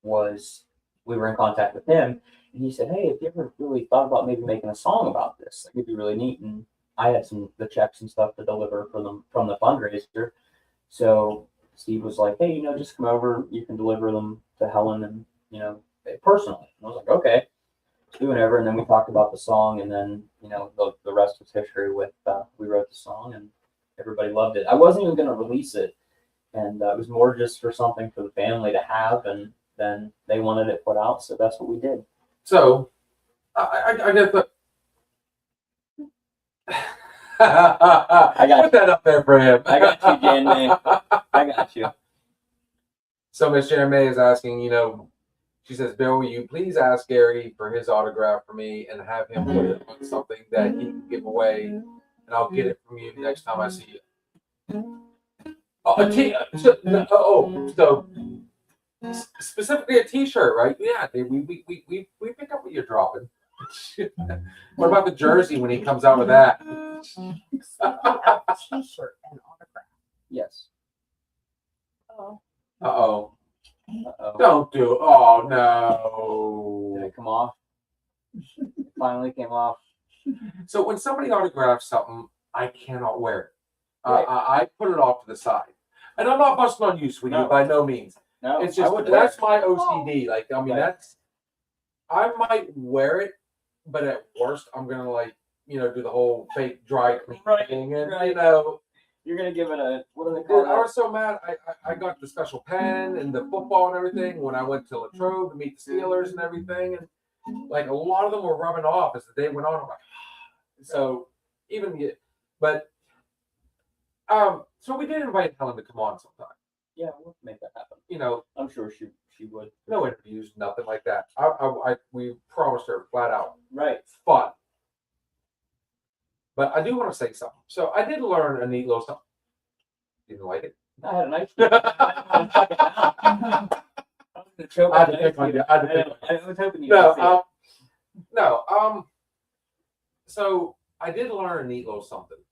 we were in contact with him, and he said, "Hey, have you ever really thought about maybe making a song about this? Like, it'd be really neat." And I had the checks and stuff to deliver for them from the fundraiser. So Steve was like, "Hey, just come over. You can deliver them to Helen and personally." And I was like, "Okay." Do whatever, and then we talked about the song, and then the rest was history. With we wrote the song, and everybody loved it. I wasn't even going to release it, and it was more just for something for the family to have, and then they wanted it put out, so that's what we did. So I get the. I got Put that up there for him. I got you, Jan May. I got you. So Miss Jan May is asking, she says, "Bill, will you please ask Gary for his autograph for me and have him put it on something that he can give away, and I'll get it from you next time I see you." So specifically a T-shirt, right? Yeah, we pick up what you're dropping. What about the jersey when he comes out with that? T-shirt and autograph. Yes. Uh-oh. Uh-oh. Don't do it. Oh, no. Did it come off? It finally came off. So when somebody autographs something, I cannot wear it. Right. I put it off to the side. And I'm not busting on you, sweetie, by no means. No, It's just, that's my OCD. Like, I mean, Right. I might wear it, but at worst, I'm going to, do the whole fake dry clean Right, thing. And, right. You're going to give it a, what do they call Dude, I it? was so mad. I got the special pen and the football and everything when I went to Latrobe to meet the Steelers and everything. And like a lot of them were rubbing off as the day went on. I'm like, so so we did invite Helen to come on sometime. Yeah, we'll make that happen. I'm sure she would. No interviews, nothing like that. We promised her flat out Right. fun. But I do want to say something. So I did learn a neat little something. Didn't like it. I had a nice. I was hoping you could see it. So I did learn a neat little something.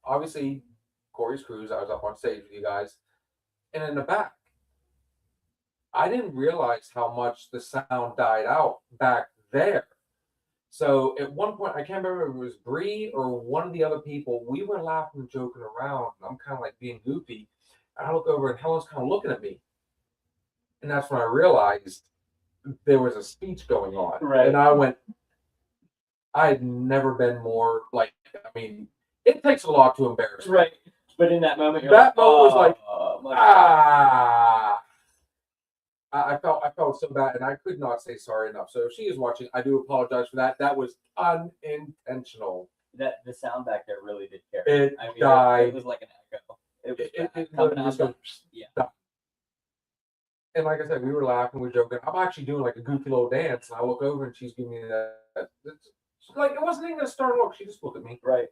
Obviously, Corey's Cruise, I was up on stage with you guys. And in the back, I didn't realize how much the sound died out back there. So at one point, I can't remember if it was Bree or one of the other people, we were laughing and joking around. And I'm kind of like being goofy. And I look over and Helen's kind of looking at me. And that's when I realized there was a speech going on. Right. And I went, I had never been more like, it takes a lot to embarrass me. Right. But in that moment, you're That like, moment was like, my I felt so bad, and I could not say sorry enough. So if she is watching, I do apologize for that. That was unintentional. the sound back there really did care. It died. It was like an echo. It coming literally out just goes, yeah. And like I said, we were laughing, we were joking. I'm actually doing like a goofy little dance, and I look over, and she's giving me that. Like it wasn't even a stern look. She just looked at me, Right.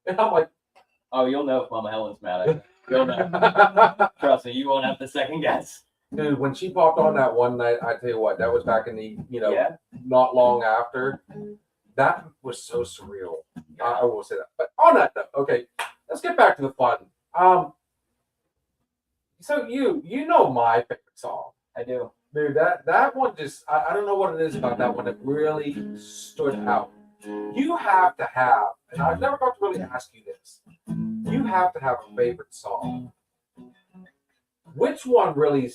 and I'm like, "Oh, you'll know if Mama Helen's mad at you. You'll know. Trust me, you won't have to second guess." Dude, when she popped on that one night, I tell you what, that was back in the Yeah. not long after. That was so surreal. I will say that. But on that note, okay, let's get back to the fun. So you know my favorite song. I do. Dude, that one just, I don't know what it is about that one that really stood out. You have to have, and I've never got to really ask you this, you have to have a favorite song. Which one really,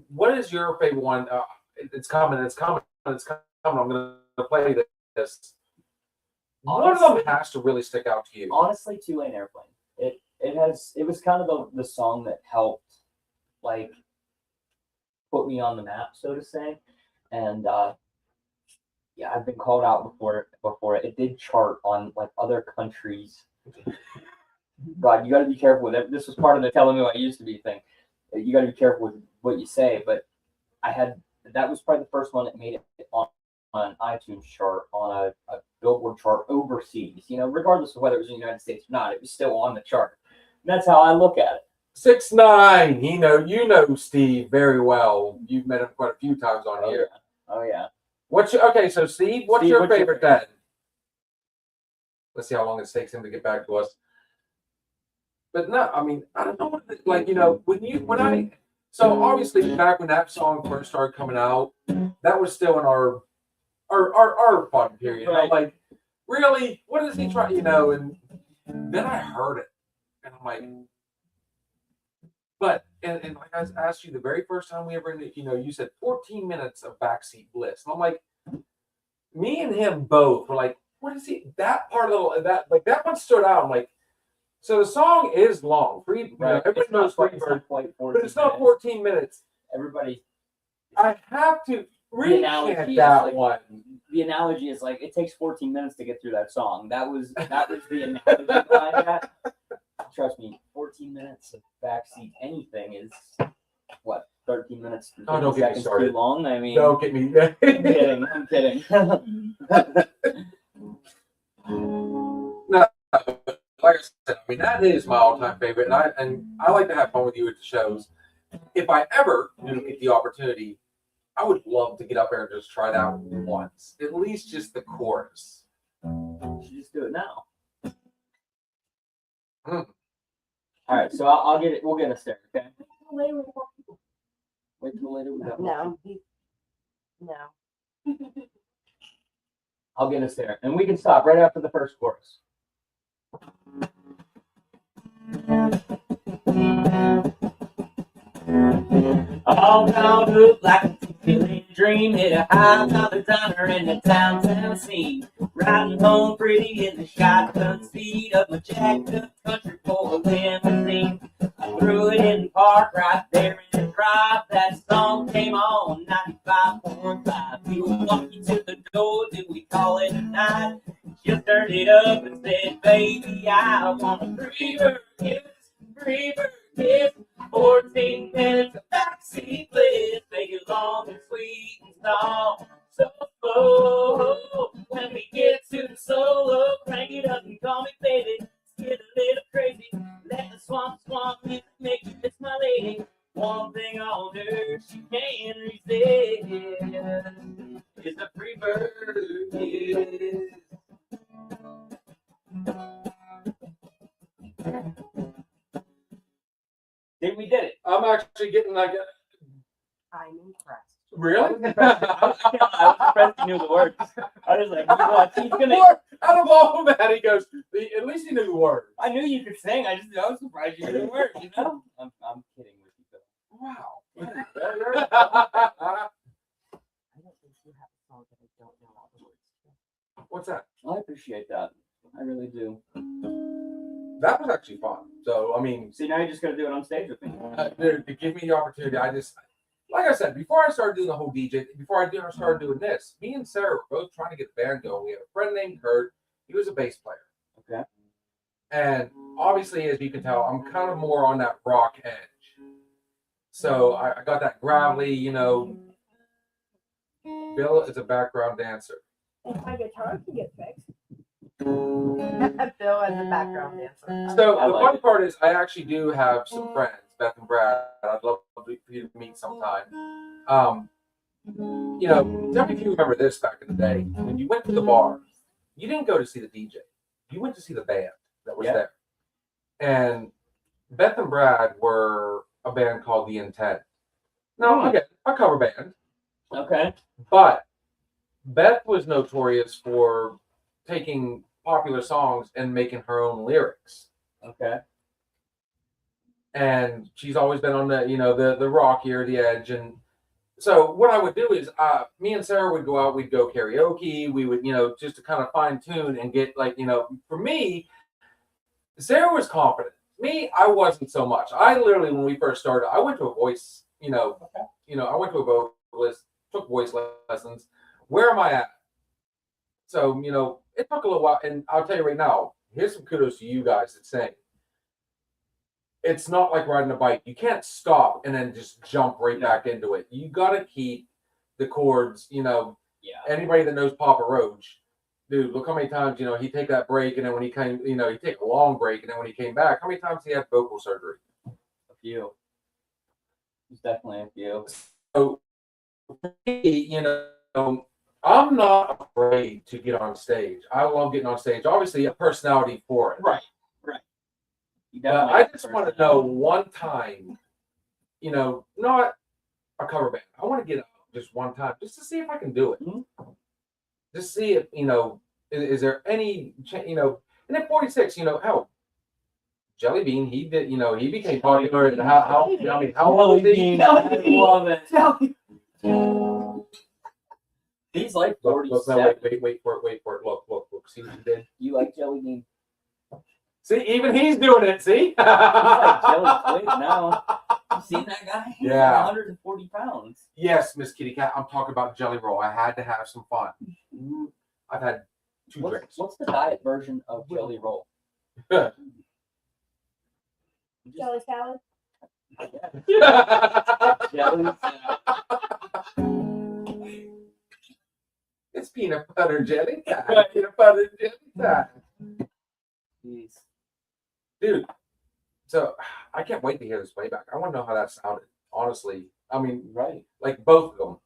what is your favorite one? It's coming. I'm going to play this. One of them has to really stick out to you. Honestly, Two-Lane Airplane. It was kind of the song that helped, like, put me on the map, so to say. And yeah, I've been called out before it. It did chart on like other countries. God, you got to be careful with it. This was part of the telling me what I used to be thing. You got to be careful with what you say. But that was probably the first one that made it on an iTunes chart, on a Billboard chart overseas. Regardless of whether it was in the United States or not, it was still on the chart. And that's how I look at it. 6ix9ine, you know Steve very well. You've met him quite a few times on here. Yeah. Oh yeah. Okay, so Steve, what's your favorite then? Let's see how long it takes him to get back to us. But no, I mean, I don't know what like, so obviously back when that song first started coming out, that was still in our fun period. And I'm like, really? What is he trying? And then I heard it, and I'm like, but and like I asked you the very first time we ever, you said 14 minutes of backseat bliss, and I'm like, me and him both were like, what is he? That part of that one stood out. I'm like, so the song is long. Everybody knows Freebird, but it's not 14 minutes. Everybody. I have to recant analogy that is like, one. The analogy is like it takes 14 minutes to get through that song. That was the analogy behind that. Trust me, 14 minutes of backseat anything is what 13 minutes. Oh, don't get me seconds started. Too long. I mean, Don't get me. I'm kidding. No, like I said, I mean that is my all-time favorite, and I like to have fun with you at the shows. If I ever get the opportunity, I would love to get up there and just try it out once, at least just the chorus. You should just do it now. Mm. All right, so I'll get it. We'll get us there. Okay. Later with more people. Wait till later. We got No, no. I'll get us there, and we can stop right after the first chorus. All bound up like a feeling dream. Hit a high-dollar diner in the downtown scene. Riding home pretty in the shotgun seat of my jacked up country for limousine. I threw it in the park right there in the drive. That song came on 95.5. We were walking to the door, did we call it a night? Just turned it up and said, baby, I want a Freebird kiss, Freebird kiss. 14 minutes of backseat bliss, make it long and sweet and soft, so slow. When we get to the solo, crank it up and call me baby. Get a little crazy, let the swamp music make you miss my lady. One thing on earth she can't resist is a Freebird kiss. We did it. I'm actually getting like a. I'm impressed. Really? I was impressed he knew the words. I was like, what? He's gonna. Out of all of that, he goes. At least he knew the words. I knew you could sing. I was surprised you knew the words. You know? I'm kidding with you, Bill. Wow. I don't think you have a song that I don't know all the words to. What's that? I appreciate that. I really do. That was actually fun. So I mean, See, now you're just gonna do it on stage with me. dude, to give me the opportunity, like I said, before I started doing the whole DJ, before I started doing this, me and Sarah were both trying to get the band going. We had a friend named Kurt. He was a bass player. Okay. And obviously, as you can tell, I'm kind of more on that rock edge. So I got that gravelly, Bill is a background dancer. If my guitar can get fixed. Bill as a background dancer. So I the like fun it. part is I actually do have some friends, Beth and Brad. I'd love for you to meet sometime. Tell me if you remember this back in the day. When you went to the bar, you didn't go to see the DJ. You went to see the band that was there. And Beth and Brad were a band called The Intent. Now, again, a cover band. Okay. But Beth was notorious for taking popular songs and making her own lyrics. Okay. And she's always been on the rockier, the edge. And so what I would do is me and Sarah would go out, we'd go karaoke, we would, just to kind of fine tune and get for me, Sarah was confident. Me, I wasn't so much. I literally, when we first started, I went to a voice, I went to a vocalist, took voice lessons. Where am I at? So, it took a little while. And I'll tell you right now, here's some kudos to you guys that sing. It's not like riding a bike. You can't stop and then just jump right back into it. You got to keep the chords, Yeah. Anybody that knows Papa Roach, dude, look how many times, he'd take that break, and then when he came, he'd take a long break, and then when he came back, how many times he had vocal surgery? A few. There's definitely a few. So, I'm not afraid to get on stage. I love getting on stage. Obviously, a personality for it. Right. You But definitely I got the just want to know personality. one time, not a cover band. I want to get up just one time, just to see if I can do it. Mhm. Just see if, is there any, and at 46, hell, Jelly Bean, he did, he became popular. And how old is he? I love it. He's like Look, no, 47. wait for it. Look. See what he did? You like Jelly Bean? See, even he's doing it. See? He's like Jelly Twig now. You seen that guy? He's Yeah. like 140 pounds. Yes, Miss Kitty Cat. I'm talking about Jelly Roll. I had to have some fun. I've had 2 drinks. What's the diet version of Jelly Roll? Jelly salad. Jelly. It's peanut butter jelly time. Peanut butter jelly time. Jeez. Dude, so I can't wait to hear this playback. I want to know how that sounded. Honestly, I mean, Right. like both of them.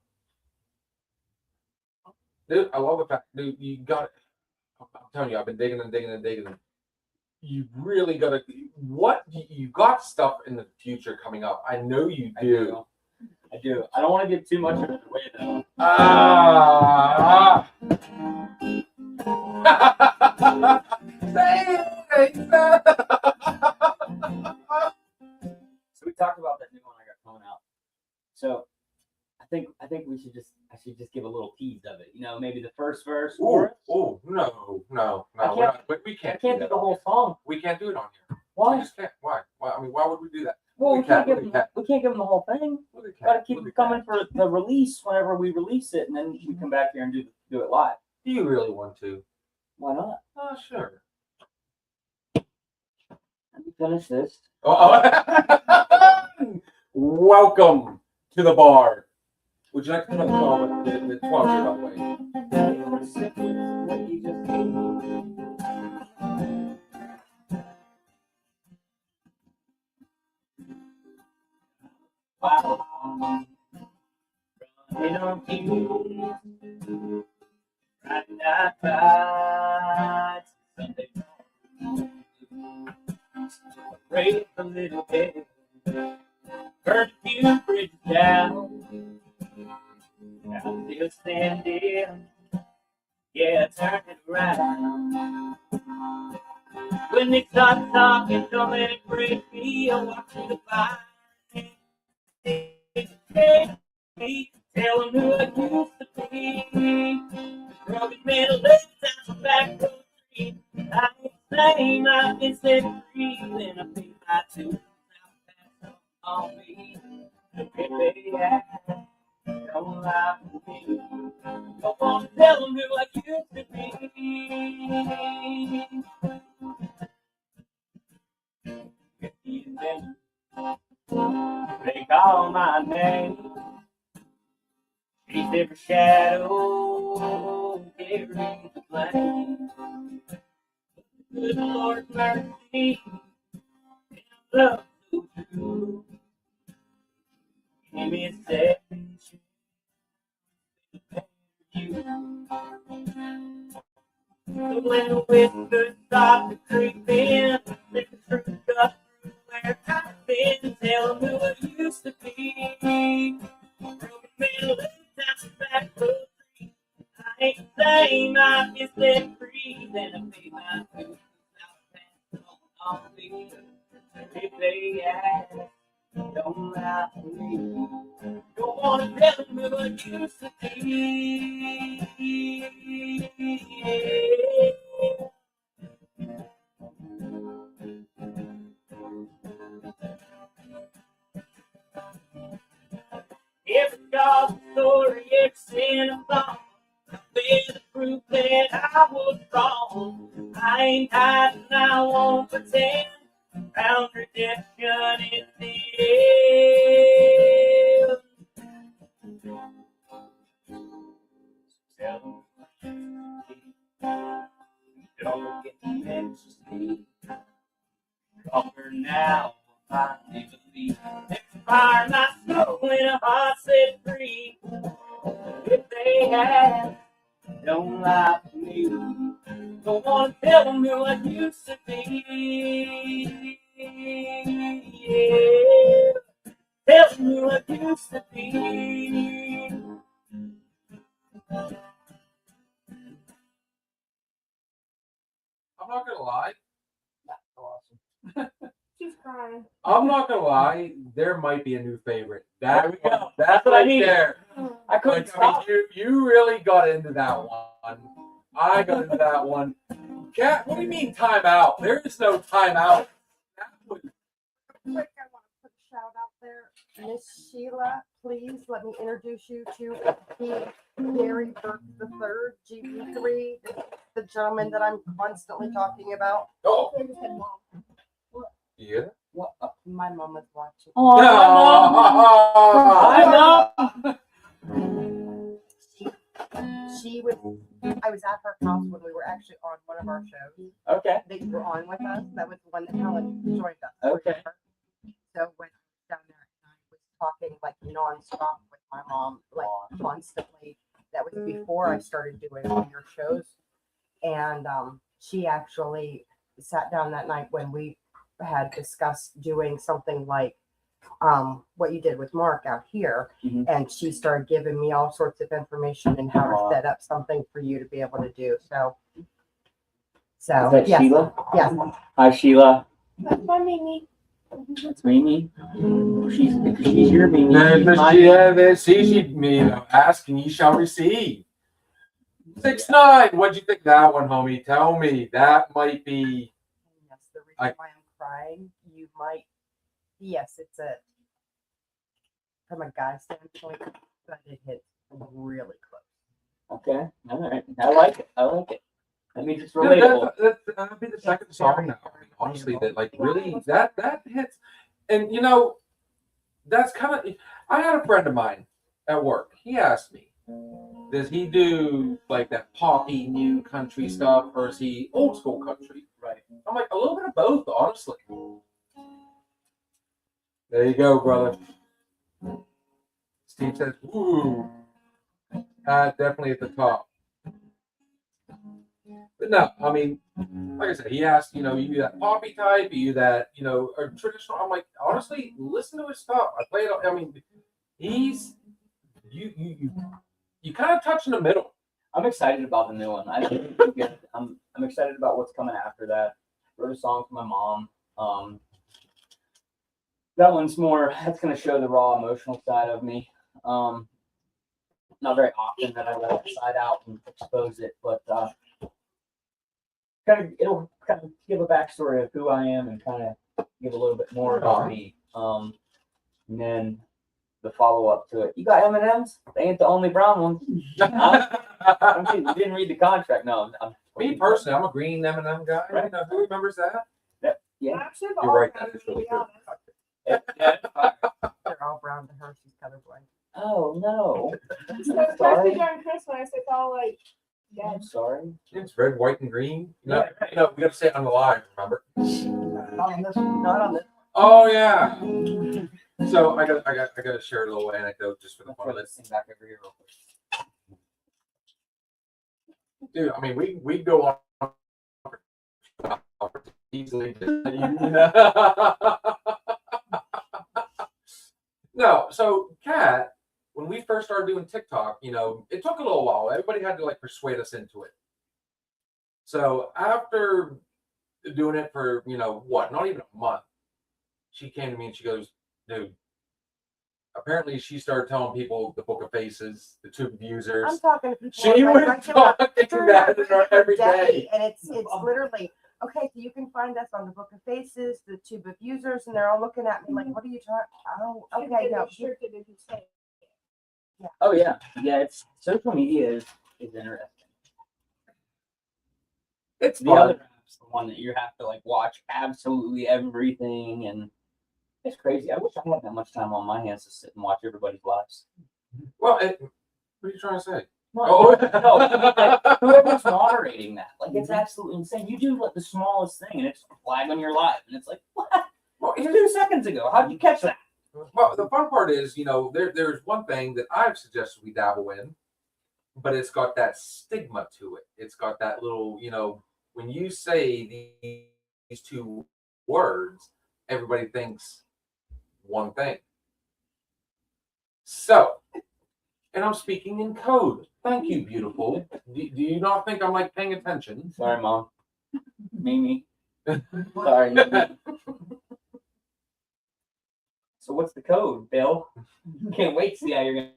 Dude, I love the fact, dude, you got it. I'm telling you, I've been digging and digging and digging. You really got to, you got stuff in the future coming up. I know you do. I do. I don't want to give too much of it away, though. So we talked about that new one I got coming out. So I think I should just give a little tease of it. Maybe the first verse. chorus. No. We I can't. can't do the whole song. We can't do it on here. We Why? just can't. Why? I mean, why would we do that? Well, we can't give Look them. at We can't give them the whole thing. Look at Gotta Cat. keep Look them at Cat. coming for the release whenever we release it, and then we come back here and do it live. Do you really want to? Why not? Oh, sure. Let me finish this. Welcome to the bar. Would you like to come to the bar with the 12 year, by the way? You wanna sip with what you just gave me? Wow. Running on fumes. Riding that ride. Sunday morning. Break a little bit. Burn a few bridges down. I'm still standing. Yeah, turn it around. When they start talking, don't let it break me. I'll walk through the fire. Tell them who I used to be. Broken metal legs out the back row street. I ain't the same, I've been set free. Then I pay my dues. Now pass on me. Baby, don't lie to me. Don't want to tell them who I used to be. If you they call my name. Each different shadow carries the flame. Good Lord mercy, love so true. Give me a second chance to you. So when the whispers start to creep in, let the truth cut through where I've been. Tell them who I used to be. Broken metal down the back road street. I ain't the same, I've been set free. Then I pay my dues. Now I pass on me. If they ask, don't lie to me. Don't wanna tell them who I used to be. Every dog's story, every sin of song, I've been the proof that I was wrong. I ain't hiding, I won't pretend. Found redemption in the end. Tell them don't get the ecstasy. Conquer now, I believe. Fire my soul in a heart set free. If they have, don't lie to me. Don't wanna tell them who I used to be. Yeah. Tell me what used to be. I'm not gonna lie. She's crying. I'm not gonna lie. There might be a new favorite. There we go. That's That's what I right needed. there. I couldn't Like, I mean, stop. you really got into that one. I got into that one. Cat, what do you mean time out? There is no time out. That was, Quick, I want to put a shout out there. Miss Sheila, please let me introduce you to the Gary Burke III, GB3, the gentleman that I'm constantly talking about. oh, I just said mom. yeah. What? My mom is watching. Oh, I know. She was, I was at her house when we were actually on one of our shows. Okay. They were on with us. That was the one that Helen joined us. Okay. So when I was down there, I was talking like nonstop with my mom, like constantly. That was before I started doing all your shows. And she actually sat down that night when we had discussed doing something like what you did with Mark out here. Mhm. And she started giving me all sorts of information and how to set up something for you to be able to do. So Is that yes, Sheila? yes. Hi, Sheila. That's my Mimi. That's Mimi. She's your Mimi. There's She's the my she me, ask and ye shall receive. 6'9". What'd you think of that one, homie? Tell me. That might be. Yes, the reason why I'm crying, you might. Yes, it's a from a guy standpoint, but it hits really close. Okay. All right. I like it. I like it. That means it's No, relatable. that'd be the second song now. Honestly, that like really that hits, and that's kind of. I had a friend of mine at work. He asked me, does he do like that poppy new country stuff, or is he old school country? Right. I'm like a little bit of both, honestly. There you go, brother. Steve says, "Ooh, definitely at the top." But no, I mean, like I said, he asked, you do that poppy type, you that, or traditional. I'm like, honestly, listen to his stuff. I play it. I mean, he's you kind of touch in the middle. I'm excited about the new one. I'm excited about what's coming after that. Wrote a song for my mom. That one's more. That's gonna show the raw emotional side of me. Not very often that I let that side out and expose it, but it'll kind of give a backstory of who I am and kind of give a little bit more about me. And then the follow up to it. You got M&Ms? They ain't the only brown ones. I'm kidding. You didn't read the contract. No, Me personally, I'm a green M&M guy. Right. Who remembers that? Yeah. Actually, You're right. That is really good. They're all brown to her. She's colorblind. Oh no. So I'm sorry. during Christmas, it's all like I'm dead. sorry. It's red, white, and green. Yeah. No, we got to say it on the live. Remember? Not on this. Not on this. Oh yeah. So I got to share a little anecdote just for the fun of Let's it, sing back over here real quick. dude. I mean, we go on easily. No, so Kat, when we first started doing TikTok, it took a little while. Everybody had to like persuade us into it. So after doing it for not even a month, she came to me and she goes, dude. Apparently, she started telling people the Book of Faces, the Tube of Users. I'm talking to people. She on my was regular- talking that in her every day. and it's literally okay. So you can find us on the Book of Faces, the Tube of Users, and they're all looking at me like, "What are you talking?" Oh, okay, no. Restricted if you say. Oh yeah. Yeah, it's social media is interesting. It's The fun. other app's the one that you have to like watch absolutely everything, and it's crazy. I wish I had that much time on my hands to sit and watch everybody's lives. Well, what are you trying to say? No, Oh. no, like, whoever's moderating that, like it's absolutely insane. You do like the smallest thing, and it's a flag on your live, and it's like, what? Well, It's 2 seconds ago. How did you catch that? Well, the fun part is, there's one thing that I've suggested we dabble in, but it's got that stigma to it. It's got that little, when you say these two words, everybody thinks one thing. So, and I'm speaking in code. Thank you, beautiful. Do you not think I'm like paying attention? Sorry, Mom. Mimi. Sorry, Mimi. So what's the code, Bill? Can't wait to see how you're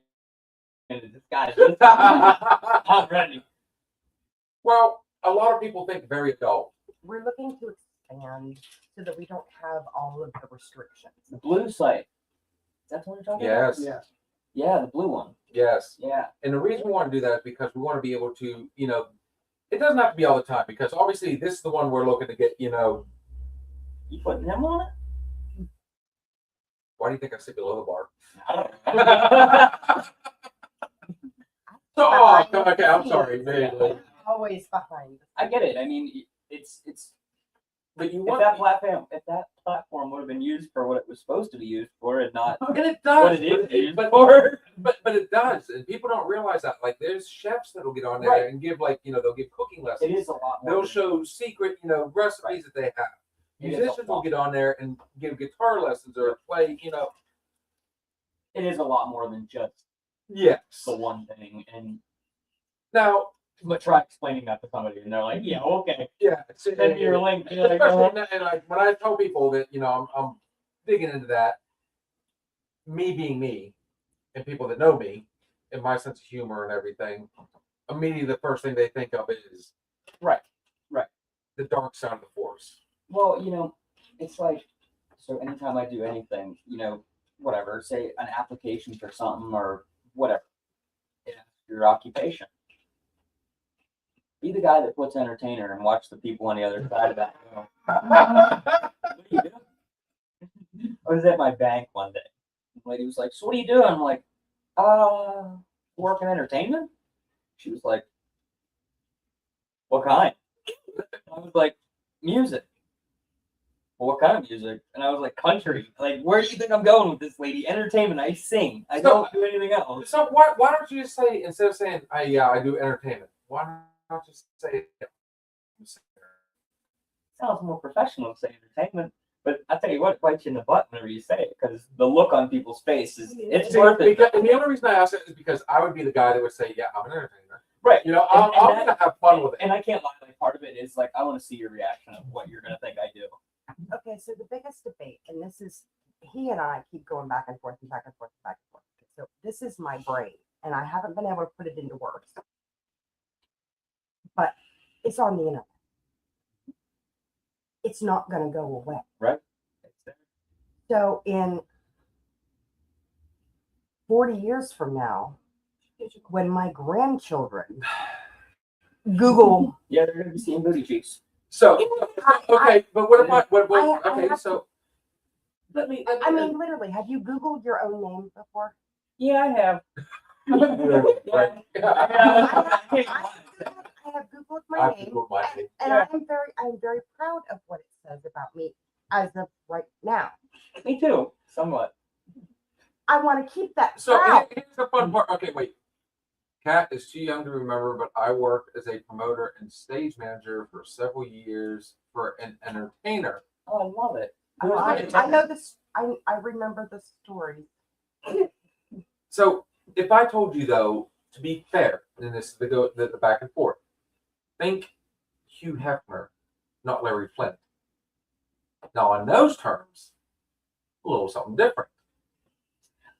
gonna disguise this. I'm ready. Well, a lot of people think very adult. We're looking to expand so that we don't have all of the restrictions. The blue site. That's what we're talking Yes. Yeah. about? Yeah, the blue one. Yes. Yeah. And the reason we want to do that is because we want to be able to, it doesn't have to be all the time, because obviously this is the one we're looking to get, You putting him on it? why do you think I sit below the bar? I don't know. Oh, okay, I'm sorry. Really. Always behind. I get it. I mean, it's But you if want that platform would have been used for what it was supposed to be used for, and not and it what does, it is used but for. but it does, and people don't realize that. Like, there's chefs that'll get on there Right. and give they'll give cooking lessons. It is a lot more. They'll than- show secret recipes that they have. It is a Musicians will lot. get on there and give guitar lessons or play. It is a lot more than just Yes. the one thing, and Now, but try explaining that to somebody, and they're like, "Yeah, okay." yeah. Send me your link. You're like, Especially, and like when I tell people that I'm digging into that, me being me, and people that know me, and my sense of humor and everything, immediately the first thing they think of is Right. the dark side of the force. Well, it's like, so anytime I do anything, whatever, say an application for something or whatever, your occupation. Be the guy that puts entertainer and watch the people on the other side of that. What do you do? I was at my bank one day. The lady was like, "So what are you doing?" I'm like, work in entertainment." She was like, "What kind?" I was like, "Music." "Well, what kind of music?" And I was like, "Country." Like, where do you think I'm going with this lady? Entertainment. I sing. I don't do anything else. So why don't you just say, instead of saying I do entertainment, why not just say Sounds more professional to say entertainment. But I tell you what, it bites you in the butt whenever you say it, because the look on people's face it's See, worth it. and the only reason I ask it is because I would be the guy that would say, yeah, I'm an entertainer. Right. I'm gonna have fun with it. And I can't lie, like part of it is like I want to see your reaction of what you're gonna think I do. Okay, so the biggest debate, and this is, he and I keep going back and forth and back and forth and back and forth. So this is my brain, and I haven't been able to put it into words. But it's on the internet. It's not going to go away. Right. So in 40 years from now, when my grandchildren Google, Yeah, they're gonna be seeing booty cheeks. So okay, but what about I okay? have So Let me. I mean, literally, have you Googled your own name before? Yeah, I have. right. I have Googled my I've name, Googled my name. and Yeah. I'm very proud of what it says about me as of right now. Me too, somewhat. I want to keep that So proud. here's the fun part. Okay, wait. Kat is too young to remember, but I worked as a promoter and stage manager for several years for an entertainer. Oh, I love it. I know this. I remember the story. So if I told you though, to be fair, and this is the back and forth, think Hugh Hefner, not Larry Flint. Now on those terms, a little something different.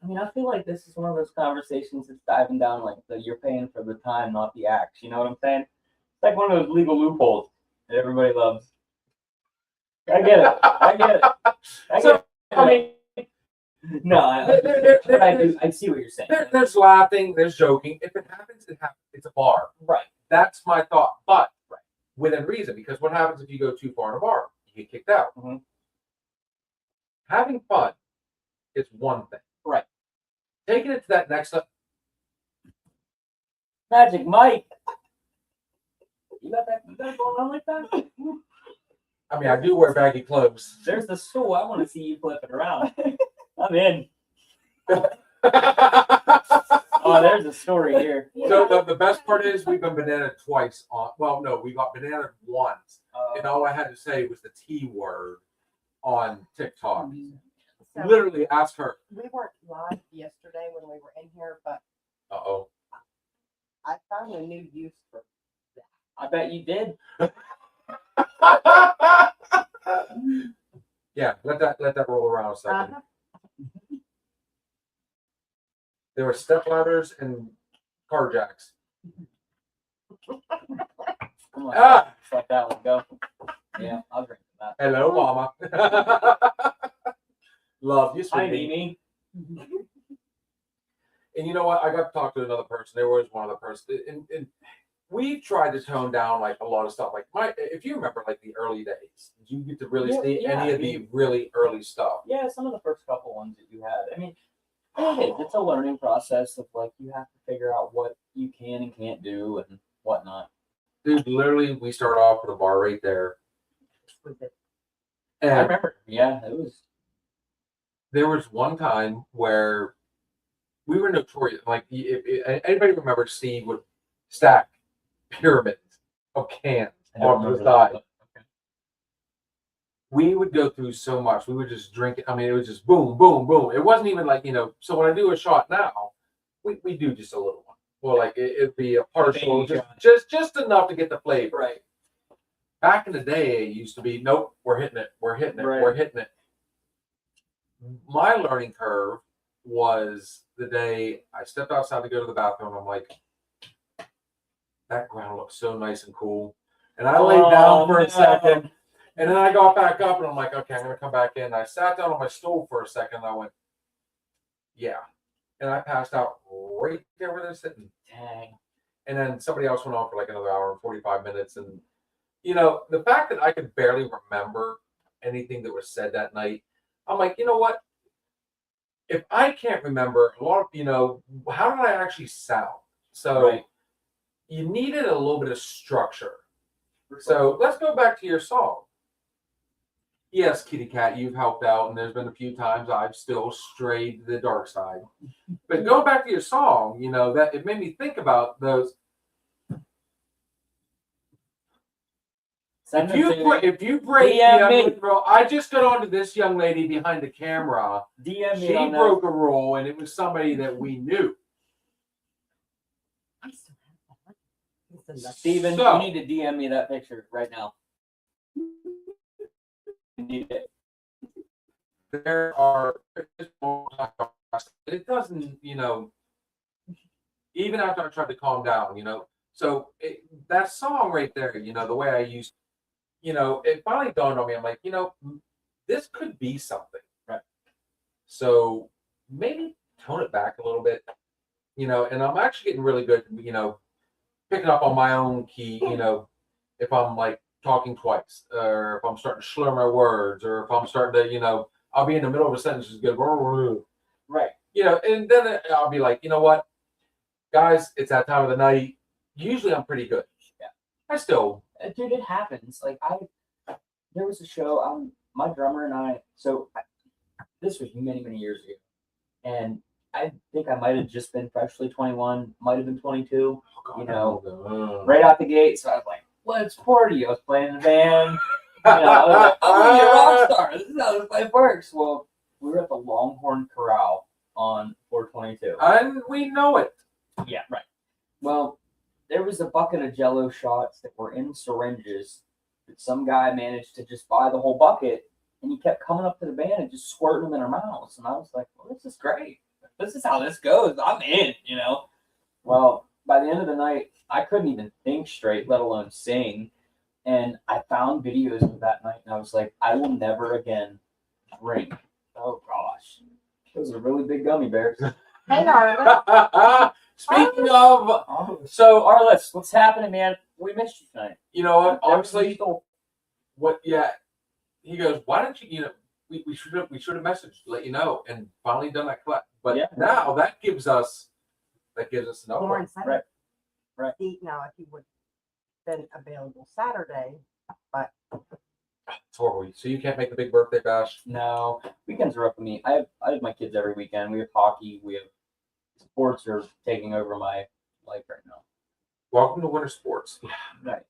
I mean, I feel like this is one of those conversations that's diving down like you're paying for the time, not the acts. You know what I'm saying? It's like one of those legal loopholes that everybody loves. I get it. I get it. I mean, no, I see what you're saying. There's laughing, there's joking. If it happens, it happens. It's a bar. Right. That's my thought. But within reason, because what happens if you go too far in a bar? You get kicked out. Mhm. Having fun is one thing. Right. Taking it to that next step. Magic Mike. You got that going on like that? I mean, I do wear baggy clothes. There's the stool. I want to see you flip it around. I'm in. Oh, there's a story here. So the best part is we've been banana twice on. Well, no, we got banana once, and all I had to say was the T word on TikTok. So Literally, ask her. we weren't live yesterday when we were in here, but Uh-oh. I found a new use for I bet you did. Yeah, let that roll around a second. There were step ladders and car jacks. Come on, Ah! just let that one go. Yeah, I'll drink to that. Hello, mama. Love you, Hi, sweetie. Mimi. And you know what? I got to talk to another person. There was one other person, and we tried to tone down like a lot of stuff. Like if you remember, like the early days, did you get to really see Yeah, any of the really early stuff? Yeah, some of the first couple ones that you had. I mean, it is. It's a learning process of like you have to figure out what you can and can't do and whatnot. Dude, literally, we start off with a bar right there. I And remember. Yeah, it was. there was one time where we were notorious. Like, if anybody remembers, Steve would stack pyramids of cans I don't off to the remember side. that. Okay. We would go through so much. We would just drink it. I mean, it was just boom, boom, boom. It wasn't even like, so when I do a shot now, we do just a little one. Well, like it'd be a partial, baby just enough to get the flavor. Right. Back in the day, it used to be, nope, we're hitting it, we're hitting it, Right. we're hitting it. My learning curve was the day I stepped outside to go to the bathroom. I'm like, that ground looks so nice and cool. And I laid down for a second, and then I got back up, and I'm like, okay, I'm going to come back in. I sat down on my stool for a second, and I went, yeah. And I passed out right there where they're sitting. Dang. And then somebody else went on for like another hour and 45 minutes. And, the fact that I could barely remember anything that was said that night, I'm like, you know what? If I can't remember a lot of, how did I actually sound? So Right. you needed a little bit of structure. So let's go back to your song. Yes, Kitty Cat, you've helped out, and there's been a few times I've still strayed to the dark side. But going back to your song, that it made me think about those. Send If you them to if you break DM the me. ugly rule, I just got on to this young lady behind the camera. DM me She on that. broke a rule, and it was somebody that we knew. I still have that. It's a Steven, So- you need to DM me that picture right now. You need it. There are. It doesn't, even after I tried to calm down, So that song right there, the way I used, it finally dawned on me. I'm like, this could be something. Right. So maybe tone it back a little bit, and I'm actually getting really good, picking up on my own key, if I'm like talking twice, or if I'm starting to slur my words, or if I'm starting to, I'll be in the middle of a sentence, just go, Right. and then I'll be like, you know what, guys, it's that time of the night. Usually I'm pretty good. Yeah. I still. Dude, it happens. Like there was a show. My drummer and I. So this was many, many years ago, and I think I might have just been freshly 21, might have been 22. Right out the gate. So I was like, "Let's party!" I was playing in the band. I was like, "I'm gonna be a rock star. This is how this life works." Well, we were at the Longhorn Corral on 422. And we know it. Yeah, right. Well, there was a bucket of Jello shots that were in syringes that some guy managed to just buy the whole bucket, and he kept coming up to the band and just squirting them in our mouths. And I was like, "Well, this is great. This is how this goes. I'm in." Well, by the end of the night, I couldn't even think straight, let alone sing. And I found videos of that night, and I was like, I will never again drink. Oh gosh, those are really big gummy bears. Hey, Arlen. Speaking of, So, Arliss, what's happening, man? We missed you tonight. you know what? There was Honestly, some- what? Yeah, he goes, "Why don't you? We should have messaged, let you know, and finally done that collect." But Yeah. now that gives us another More one. incentive. Right. Right. See, now, if you would have been available Saturday, but It's horrible. So you can't make the big birthday bash. No, weekends are rough for me. I have my kids every weekend. We have hockey. We have sports are taking over my life right now. Welcome to winter sports. Right.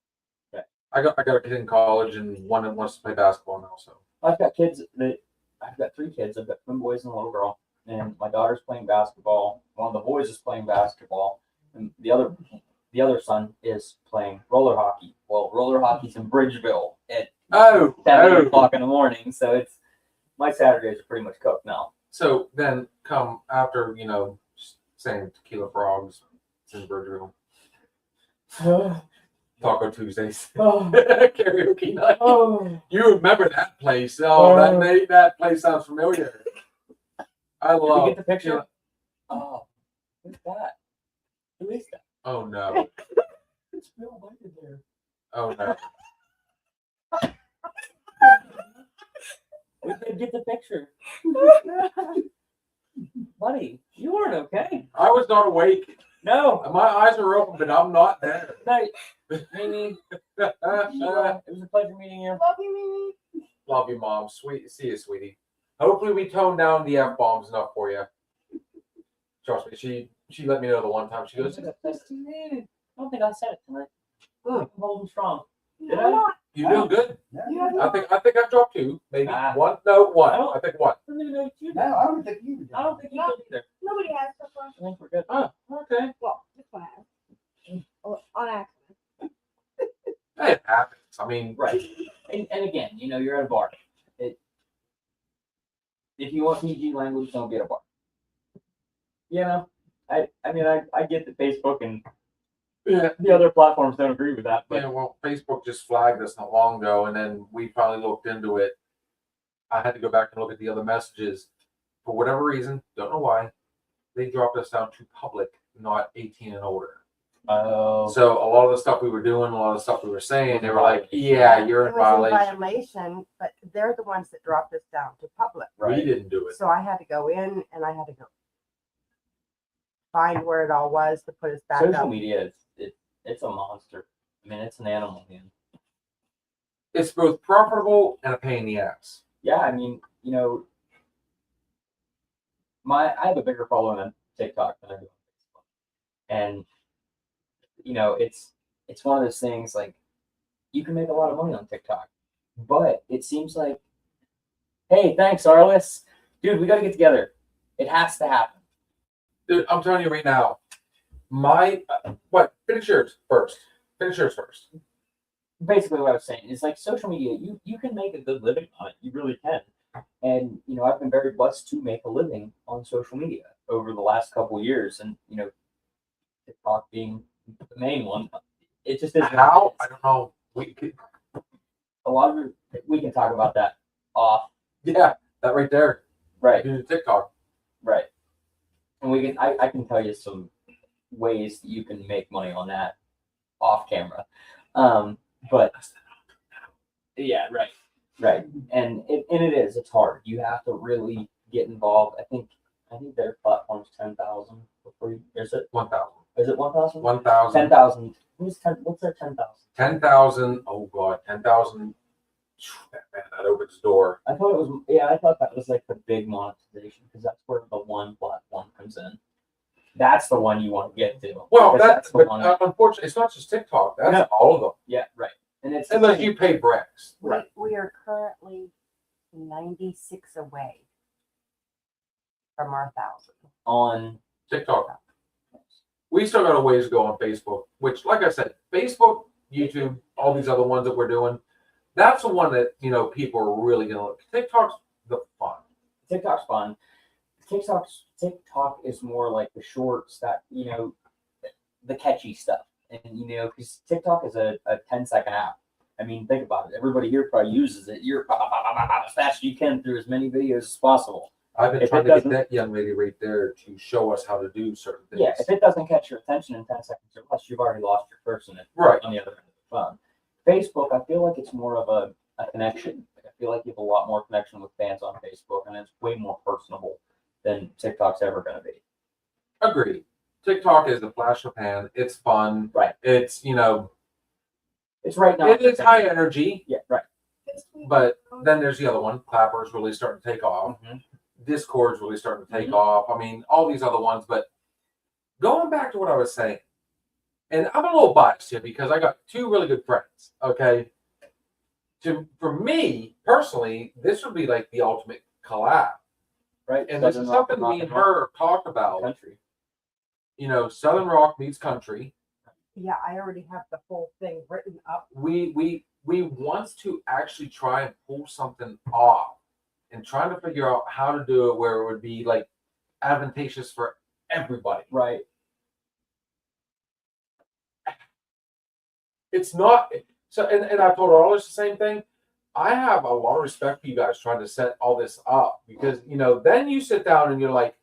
I got a kid in college and one that wants to play basketball now. So I've got kids that I've got 3 kids. I've got twin boys and a little girl, and my daughter's playing basketball. One of the boys is playing basketball, and the other son is playing roller hockey. Well, roller hockey's in Bridgeville at 7 o'clock in the morning, so it's my Saturdays are pretty much cooked now. So then come after, saying Tequila Frogs, it's in Bridgeville. Taco Tuesdays. Karaoke night. You remember that place. That place sounds familiar. I Did love you get the picture? Oh, who's that? Who is that? Oh no. It's Bill White in there. Oh no. We did get the picture. Buddy, you weren't okay. I was not awake. No. My eyes are open, but I'm not there. Night. Mimi. It was a pleasure meeting you. Love you, Mimi. Love you, Mom. Sweet. See you, sweetie. Hopefully we toned down the F-bombs enough for you. Trust me, she let me know the one time. She goes, I don't think I said it tonight. I'm holding strong. Did No, I? "You doing good?" Yeah. I think I've dropped 2, maybe Ah. one. No, one. I don't- I think one. I don't even know what you did. No, I don't think you did. I don't think you did either. Nobody has so far. I think we're good. Oh, okay. Well, this one has. On accident. It happens. I mean, Right. And again, you're at a bar. If you want PG language, don't be at a bar. I get that Facebook and the other platforms don't agree with that, but yeah, well, Facebook just flagged us not long ago, and then we finally looked into it. I had to go back and look at the other messages. For whatever reason, don't know why, they dropped us down to public, not 18 and older. So a lot of the stuff we were doing, a lot of the stuff we were saying, they were like, "Yeah, you're It in was violation." violation, but they're the ones that dropped us down to public. right. We didn't do it. So I had to go in and I had to go find where it all was to put us back Social up. media it's a monster. I mean, it's an animal, man. It's both profitable and a pain in the ass. Yeah, I mean, I have a bigger following on TikTok than I do on Facebook, and it's one of those things like you can make a lot of money on TikTok, but it seems like, hey, thanks, Arliss, dude, we got to get together. It has to happen. Dude, I'm telling you right now, finish yours first. Finish yours first. Basically, what I was saying is like social media. You can make a good living on it. You really can. And I've been very blessed to make a living on social media over the last couple of years, and TikTok being the main one. It just is How? I don't know. a lot of it, we can talk about that off. Yeah, that right there. Right, Do TikTok. right. And we can I can tell you some ways that you can make money on that off camera. But yeah, right. And it's hard. You have to really get involved. I think their platform's 10,000 before you, is it 1,000. 1,000? 1,000. 10,000. What's that 10,000? 10,000. Oh God, 10,000. That opens the door. I thought that was like the big monetization because that's where the one platform comes in. That's the one you want to get to. Well, because the one. Unfortunately, it's not just TikTok. That's No. all of them. Yeah, right. And it's Unless you pay Brex. Right. We are currently 96 away from our 1,000. on TikTok. We still got a ways to go on Facebook, which, like I said, Facebook, YouTube, all these other ones that we're doing, that's the one that, people are really going to look. TikTok's the fun. TikTok's fun. TikTok is more like the shorts that, the catchy stuff. And, because TikTok is a 10-second app. I mean, think about it. Everybody here probably uses it. You're as fast as you can through as many videos as possible. I've been If trying it to get doesn't- that young lady right there to show us how to do certain things. Yeah, if it doesn't catch your attention in 10 seconds or less, you've already lost your person Right. on the other end of the phone. Facebook, I feel like it's more of a connection. I feel like you have a lot more connection with fans on Facebook, and it's way more personable than TikTok's ever going to be. Agreed. TikTok is a flash of pan. It's fun. Right. It's, It's right now. it is high energy, Yeah, right. but then there's the other one. Clapper's really starting to take off. Mhm. Discord's really starting to take Mhm. off. I mean, all these other ones. But going back to what I was saying, and I'm a little biased here because I got 2 really good friends. Okay. for me personally, this would be like the ultimate collab. Right. And this is something me and her talked about. Country. You know, Southern rock meets country. Yeah, I already have the whole thing written up. We want to actually try and pull something off and trying to figure out how to do it where it would be like advantageous for everybody. Right. It's not so, and I told her always the same thing. I have a lot of respect for you guys trying to set all this up because you know, then you sit down and you're like,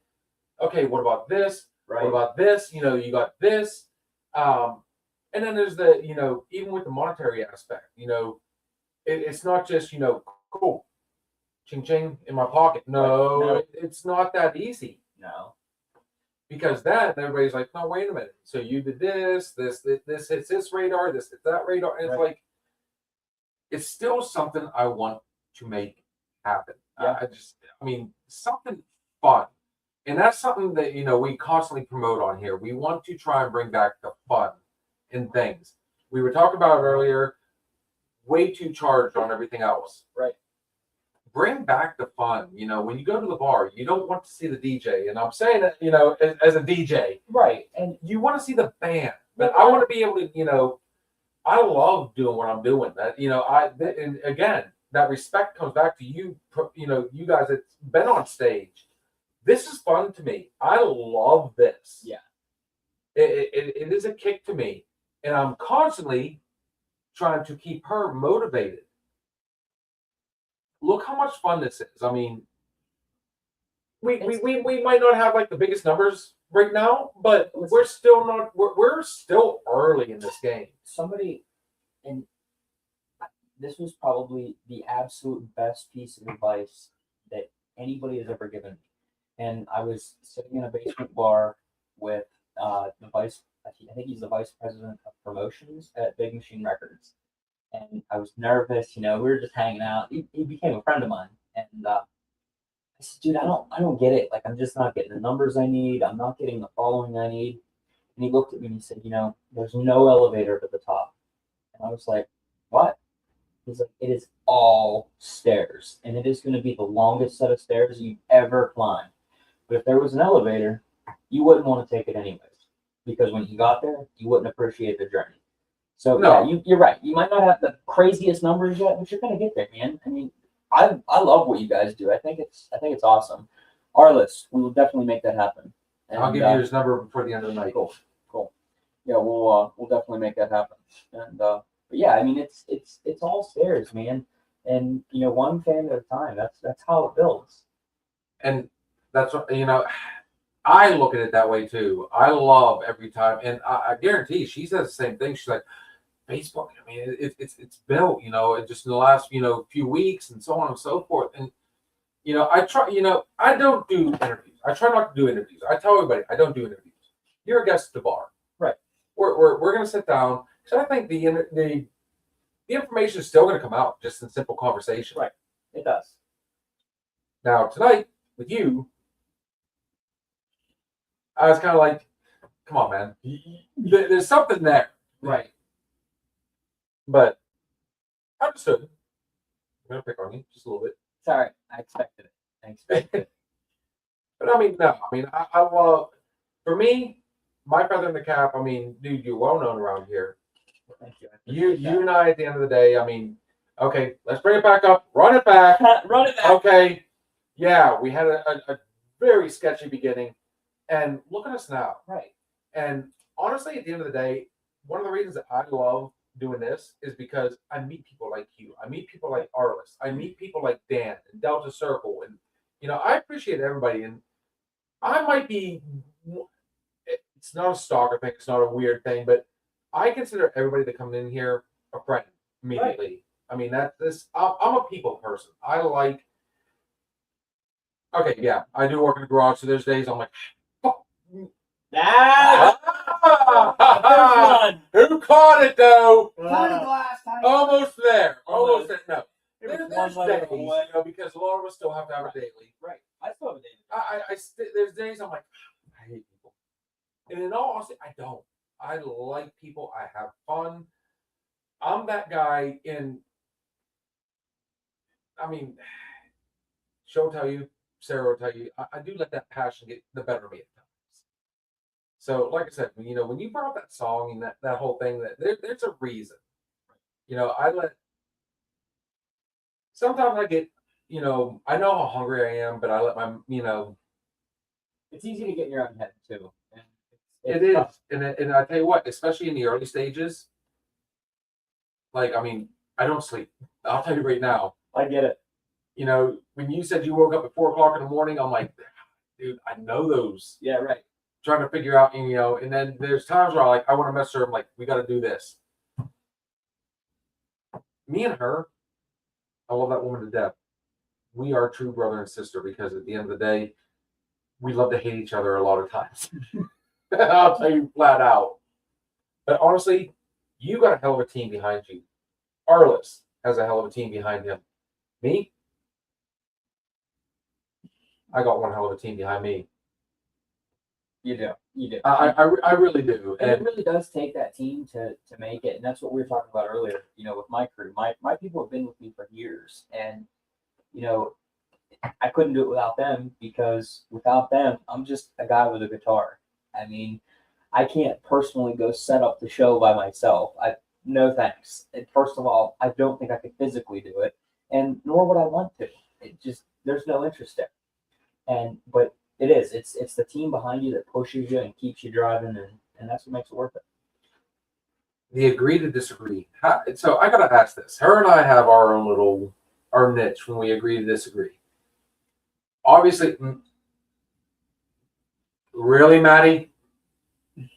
okay, what about this? Right. What about this? You know, you got this. And then there's the, you know, even with the monetary aspect, you know, it's not just, you know, cool, ching ching in my pocket. No, it's not that easy. No. Because then everybody's like, no, wait a minute. So you did this hits this radar, this hits that radar. And it's like, it's still something I want to make happen. Yeah. I mean, something fun. And that's something that, you know, we constantly promote on here. We want to try and bring back the fun in things. We were talking about it earlier, way too charged on everything else. Right. Bring back the fun. You know, when you go to the bar, you don't want to see the DJ. And I'm saying that, you know, as a DJ. Right. And you want to see the band. But I want to be able to, you know, I love doing what I'm doing. That, you know, and again, that respect comes back to you, you know, you guys that's been on stage. This is fun to me. I love this. Yeah. It is a kick to me. And I'm constantly trying to keep her motivated. Look how much fun this is. I mean, we might not have like the biggest numbers right now, but we're still not. We're still early in this game. Somebody, and this was probably the absolute best piece of advice that anybody has ever given me. And I was sitting in a basement bar with the vice. I think he's the vice president of promotions at Big Machine Records. And I was nervous, you know, we were just hanging out. He became a friend of mine. And I said, dude, I don't get it. Like, I'm just not getting the numbers I need. I'm not getting the following I need. And he looked at me and he said, you know, there's no elevator to the top. And I was like, what? He's like, it is all stairs. And it is going to be the longest set of stairs you've ever climbed. But if there was an elevator, you wouldn't want to take it anyways. Because when you got there, you wouldn't appreciate the journey. So No. yeah, you're right. You might not have the craziest numbers yet, but you're gonna get there, man. I mean, I love what you guys do. I think it's awesome. Arliss, we will definitely make that happen. And, I'll give you his number before the end of the night. Cool. Yeah, we'll definitely make that happen. And but yeah, I mean, it's all stairs, man. And you know, one fan at a time. That's how it builds. And that's what, you know, I look at it that way too. I love every time, and I guarantee she says the same thing. She's like, Facebook. I mean, it's built, you know, just in the last, you know, few weeks and so on and so forth. And you know, I try, you know, I don't do interviews. I try not to do interviews. I tell everybody I don't do interviews. You're a guest at the bar, right? We're gonna sit down because I think the information is still gonna come out just in simple conversation. Right. It does. Now tonight with you, I was kind of like, come on, man. There's something there. Right. But I understood. I'm going to pick on you just a little bit. Sorry, I expected it. But I mean, no. I mean, I love, for me, my feather in the cap, I mean, dude, you're well known around here. Thank you. You and I, at the end of the day, I mean, okay, let's bring it back up. Run it back. Run it back. Okay. Yeah, we had a very sketchy beginning. And look at us now. Right. And honestly, at the end of the day, one of the reasons that I love doing this is because I meet people like you. I meet people like Arliss. I meet people like Dan and Delta Circle. And, you know, I appreciate everybody. And I might be, it's not a stalker thing. It's not a weird thing. But I consider everybody that comes in here a friend immediately. Right. I mean, I'm a people person. I like, okay, yeah, I do work in the garage. So there's days I'm like, who caught it though? Almost there. Almost there. No. There's days, you know, because a lot of us still have to have a daily. Right. I still have a daily. There's days I'm like, I hate people. And in all honesty, I don't. I like people. I have fun. I'm that guy in I mean, she'll tell you, Sarah will tell you, I do let that passion get the better of me at times. So, like I said, when you brought up that song and that whole thing, there's a reason. Sometimes I get, I know how hungry I am, but I let my, It's easy to get in your own head too. And it is. And I tell you what, especially in the early stages, like, I mean, I don't sleep. I'll tell you right now. I get it. When you said you woke up at 4 o'clock in the morning, I'm like, dude, I know those. Yeah, right. Trying to figure out, and then there's times where I want to mess her. I'm like, we got to do this. Me and her, I love that woman to death. We are true brother and sister because at the end of the day, we love to hate each other a lot of times. I'll tell you flat out. But honestly, you got a hell of a team behind you. Arliss has a hell of a team behind him. Me, I got one hell of a team behind me. You do. You do. I really do. And it really does take that team to make it. And that's what we were talking about earlier, with my crew. My people have been with me for years. And, I couldn't do it without them because without them, I'm just a guy with a guitar. I mean, I can't personally go set up the show by myself. No thanks. And first of all, I don't think I could physically do it. And nor would I want to. There's no interest there. But it is. It's the team behind you that pushes you and keeps you driving, and that's what makes it worth it. The agree to disagree. So I gotta ask this. Her and I have our own our niche when we agree to disagree. Obviously, really, Maddie? I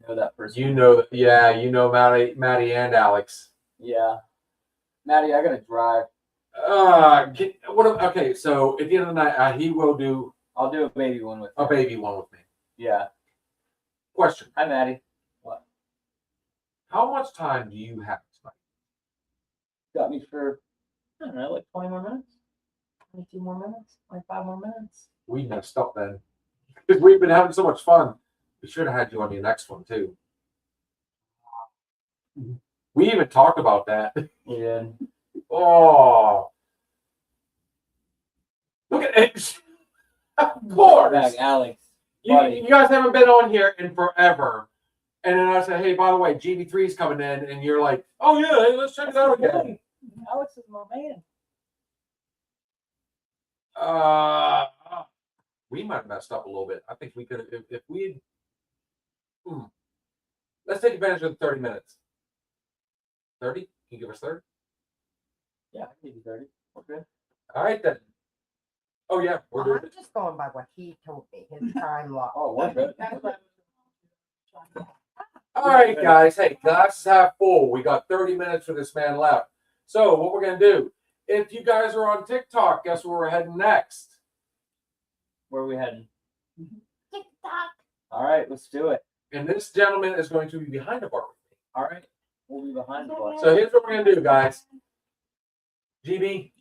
know that person. Maddie and Alex. Yeah. Maddie, I gotta drive. Okay, so at the end of the night, he will do. I'll do a baby one with a baby one with me. Yeah. Question. Hi, Maddie. What? How much time do you have tonight? Got me for, I don't know, like 20 more minutes? 22 more minutes? 25 more minutes? We messed up then. Because we've been having so much fun. We should have had you on your next one, too. We even talked about that. We did. Oh. Look at it. Of course. Back, Alex. You guys haven't been on here in forever. And then I said, hey, by the way, GB3 is coming in. And you're like, oh, yeah, hey, let's check it out again. Alex is my man. We might have messed up a little bit. I think we could have, if we let's take advantage of the 30 minutes. 30? Can you give us 30? Yeah, I can give you 30. Okay. All right, then. Oh, yeah. I'm just going by what he told me, his time log. Oh, we're good. All right, guys. Hey, glass is half full. We got 30 minutes for this man left. So what we're going to do, if you guys are on TikTok, guess where we're heading next? Where are we heading? TikTok. All right, let's do it. And this gentleman is going to be behind the bar with me. All right. We'll be behind the bar. So here's what we're going to do, guys. GB,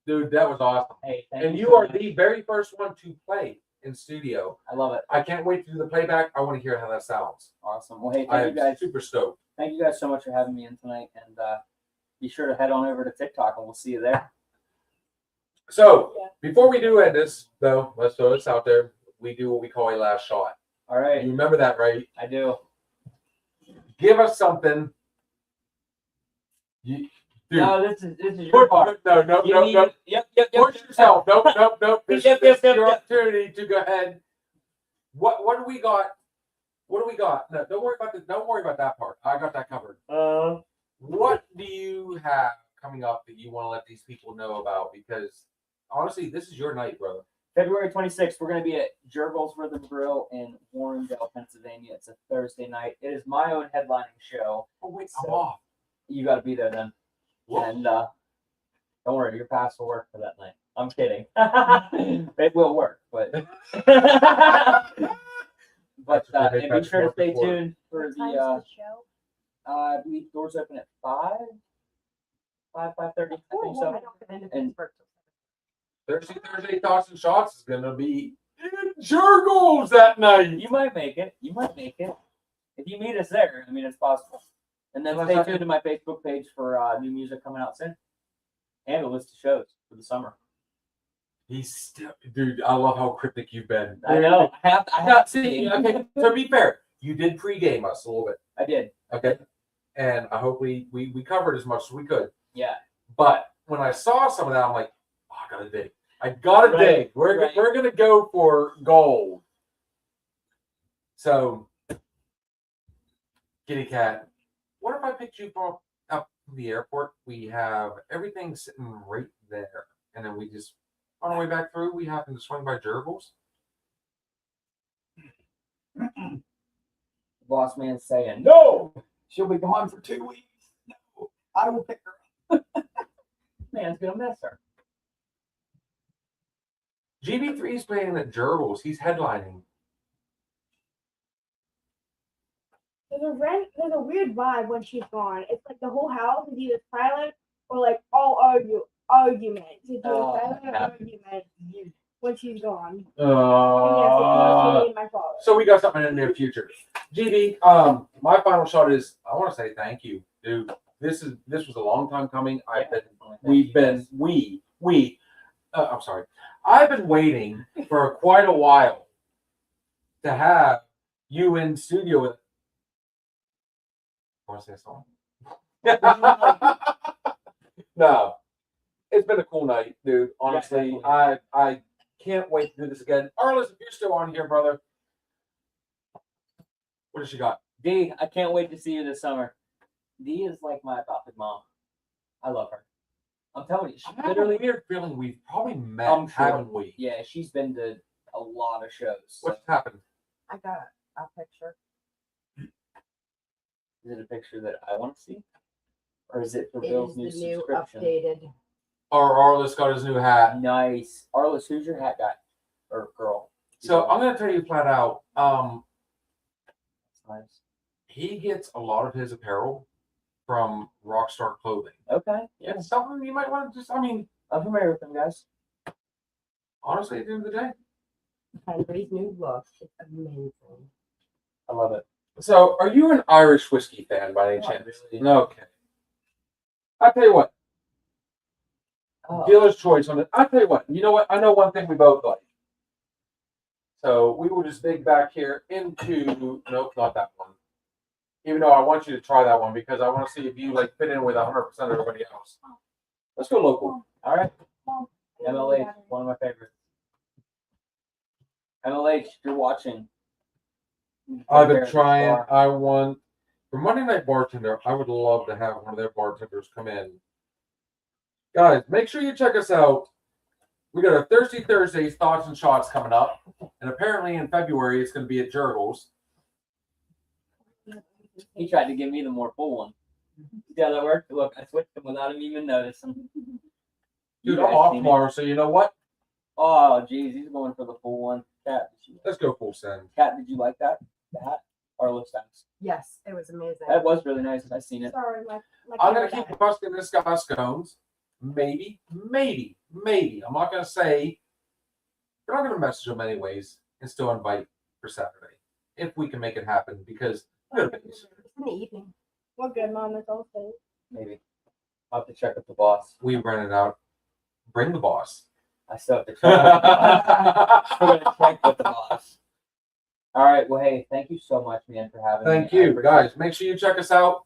dude, that was awesome. Hey, thank And you you so are much. the very first one to play in studio. I love it. I can't wait to do the playback. I want to hear how that sounds. Awesome. Well, hey, I thank am you guys. super stoked. Thank you guys so much for having me in tonight. And be sure to head on over to TikTok and we'll see you there. So before we do end this, though, let's throw this out there. We do what we call a last shot. All right. You remember that, right? I do. Give us something. Dude, No, this is your part. No. Yep. Push yourself. Nope. This Yep. is your opportunity to go ahead. What do we got? What do we got? No, don't worry about that part. I got that covered. What do you have coming up that you want to let these people know about? Because honestly, this is your night, brother. February 26th, we're going to be at Jurgles Rhythm Grill in Warrendale, Pennsylvania. It's a Thursday night. It is my own headlining show. Oh, wait, So- I'm off. You got to be there then. And don't worry, your pass will work for that night. I'm kidding. It will work, but and be sure to stay tuned for What time's the show? I believe doors open at 5:30. I think so. And Thursday Toss and Shots is going to be in Jurgles that night. you might make it. If you meet us there, I mean, it's possible. And then Unless stay I tuned to my Facebook page for new music coming out soon. and a list of shows for the summer. He's still, dude. I love how cryptic you've been. I know. I have Now, to see, okay. To be fair, you did pregame us a little bit, I did. okay, and I hope we covered as much as we could. Yeah. But when I saw some of that, I'm like, oh, I gotta dig. I gotta Right, dig. We're right. we're gonna go for gold. So, Kitty Cat, what if I picked you up from the airport? We have everything sitting right there, and then we just on our way back through, we happen to swing by Jurgles. Boss man saying no. She'll be gone for 2 weeks. No, I will pick her up. Man's gonna miss her. GB3 is playing at Jurgles. He's headlining. There's a weird vibe when she's gone. It's like the whole house is either silent or like all arguments. It's either Oh, silent or yeah. arguments when she's gone. And yes, Uh, it's me and my father. so we got something in the near future. GB, my final shot is I want to say thank you, dude. This was a long time coming. I'm sorry. I've been waiting for quite a while to have you in studio with. Want to say something? No, it's been a cool night, dude. Honestly, I can't wait to do this again. Arliss, if you're still on here, brother, what has she got? D, I can't wait to see you this summer. D is like my adopted mom. I love her. I'm telling you, she I have a literally. weird feeling we've probably met, I'm sure. haven't we? Yeah, she's been to a lot of shows. So. What's happened? I got a picture. Is it a picture that I want to see, or is it for It Bill's is new the new subscription? updated. Arliss got his new hat. Nice, Arliss. Who's your hat guy or girl? So I'm gonna tell you flat out. That's nice. He gets a lot of his apparel from Rockstar Clothing. Okay, yeah, It's something you might want to just. I mean, I'm familiar with them guys. honestly, at the end of the day. Henry's new look. It's amazing. I love it. So, are you an Irish whiskey fan by any Not chance? really. No. Okay. I'll tell you what. Oh. Dealer's choice on it. I'll tell you what. You know what? I know one thing we both like. So we will just dig back here into. Nope, not that one. Even though I want you to try that one because I want to see if you like fit in with 100% of everybody else. Let's go local. All right, MLH, one of my favorites. MLH, if you're watching. I've take care been of this trying. bar. I want for Monday Night Bartender. I would love to have one of their bartenders come in. Guys, make sure you check us out. We got a Thirsty Thursdays Thoughts and Shots coming up, and apparently in February it's going to be at Jurgles. He tried to give me the more full one. See how that worked? Look, I switched him without him even noticing. You Dude, I'm guys off seen it? tomorrow, so you know what? Oh, geez, he's going for the full one. Cat, Let's go full send. did you like that? The hat? Our lip stamps. Yes, it was amazing. That was really nice. I seen it. Sorry, my I'm going camera to keep died. busting this guy's scones. Maybe. I'm not going to say, but I'm going to message him anyways and still invite for Saturday if we can make it happen because we're going to It's in the evening. We're good, Mom. That's all safe. Maybe. I'll have to check with the boss. we rented out. Bring the boss. I still have to check with the boss. We're going to check with the boss. All right. Well, hey, thank you so much, man, for having me. Thank I you, appreciate guys. it. Make sure you check us out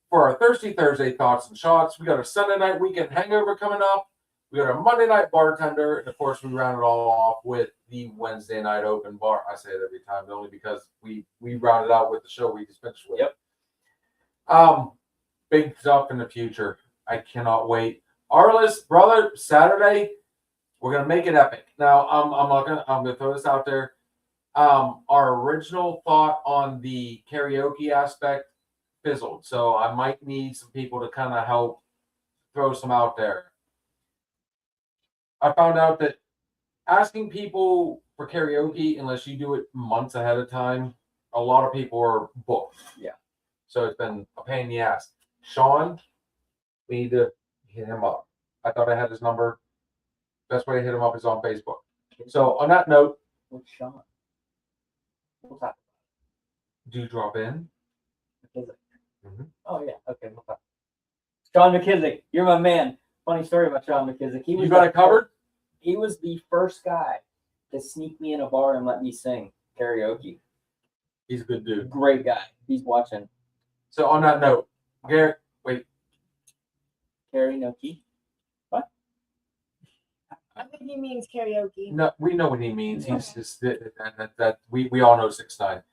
for our Thirsty Thursday Thoughts and Shots. We got a Sunday night weekend hangover coming up. We got a Monday night bartender, and of course, we round it all off with the Wednesday night open bar. I say it every time, only because we round it out with the show we just finished with. Yep. Big stuff in the future. I cannot wait. Arliss, brother, Saturday, we're gonna make it epic. Now, I'm gonna throw this out there. Our original thought on the karaoke aspect fizzled, so I might need some people to kind of help throw some out there. I found out that asking people for karaoke, unless you do it months ahead of time, a lot of people are booked. Yeah. So it's been a pain in the ass. Sean, we need to hit him up. I thought I had his number. Best way to hit him up is on Facebook. So on that note, What's Sean? What's that? do you drop in? McKissick. Mhm. Oh, yeah. Okay. What's that? John McKissick, you're my man. Funny story about Sean McKissick. He was You got it covered? He was the first guy to sneak me in a bar and let me sing karaoke. He's a good dude. Great guy. He's watching. So on that note, Garrett, wait. Karaoke. I think he means karaoke. No, we know what he means. He's just that we all know 6ix9ine.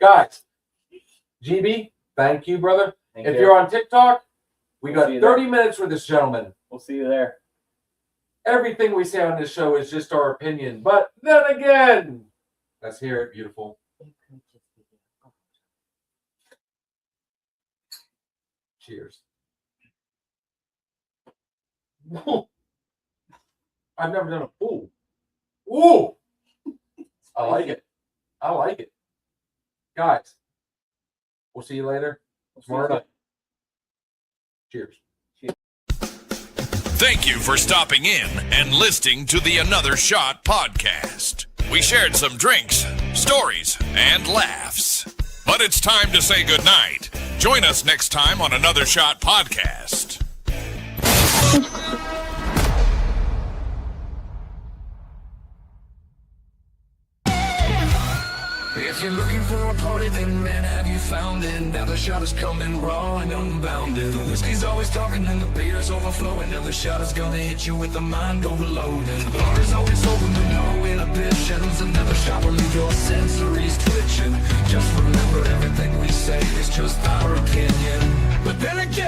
Guys, GB, thank you, brother. Thank If you. you're on TikTok, we We'll got see you 30 minutes with this gentleman. We'll see you there. Everything we say on this show is just our opinion. But then again, let's hear it, beautiful. Cheers. I've never done a pool. Ooh! I like it. I like it. Guys, we'll see you later. Tomorrow night. Cheers. Thank you for stopping in and listening to the Another Shot podcast. We shared some drinks, stories, and laughs. But it's time to say goodnight. Join us next time on Another Shot podcast. If you're looking for a party, then man, have you found it? Now the shot is coming raw and unbounded. The whiskey's always talking and the beer's overflowing. Now the shot is gonna hit you with the mind overloaded. The bar is always open with no inhibitions. Another shot will leave your sensories twitching. Just remember, everything we say is just our opinion. But then again,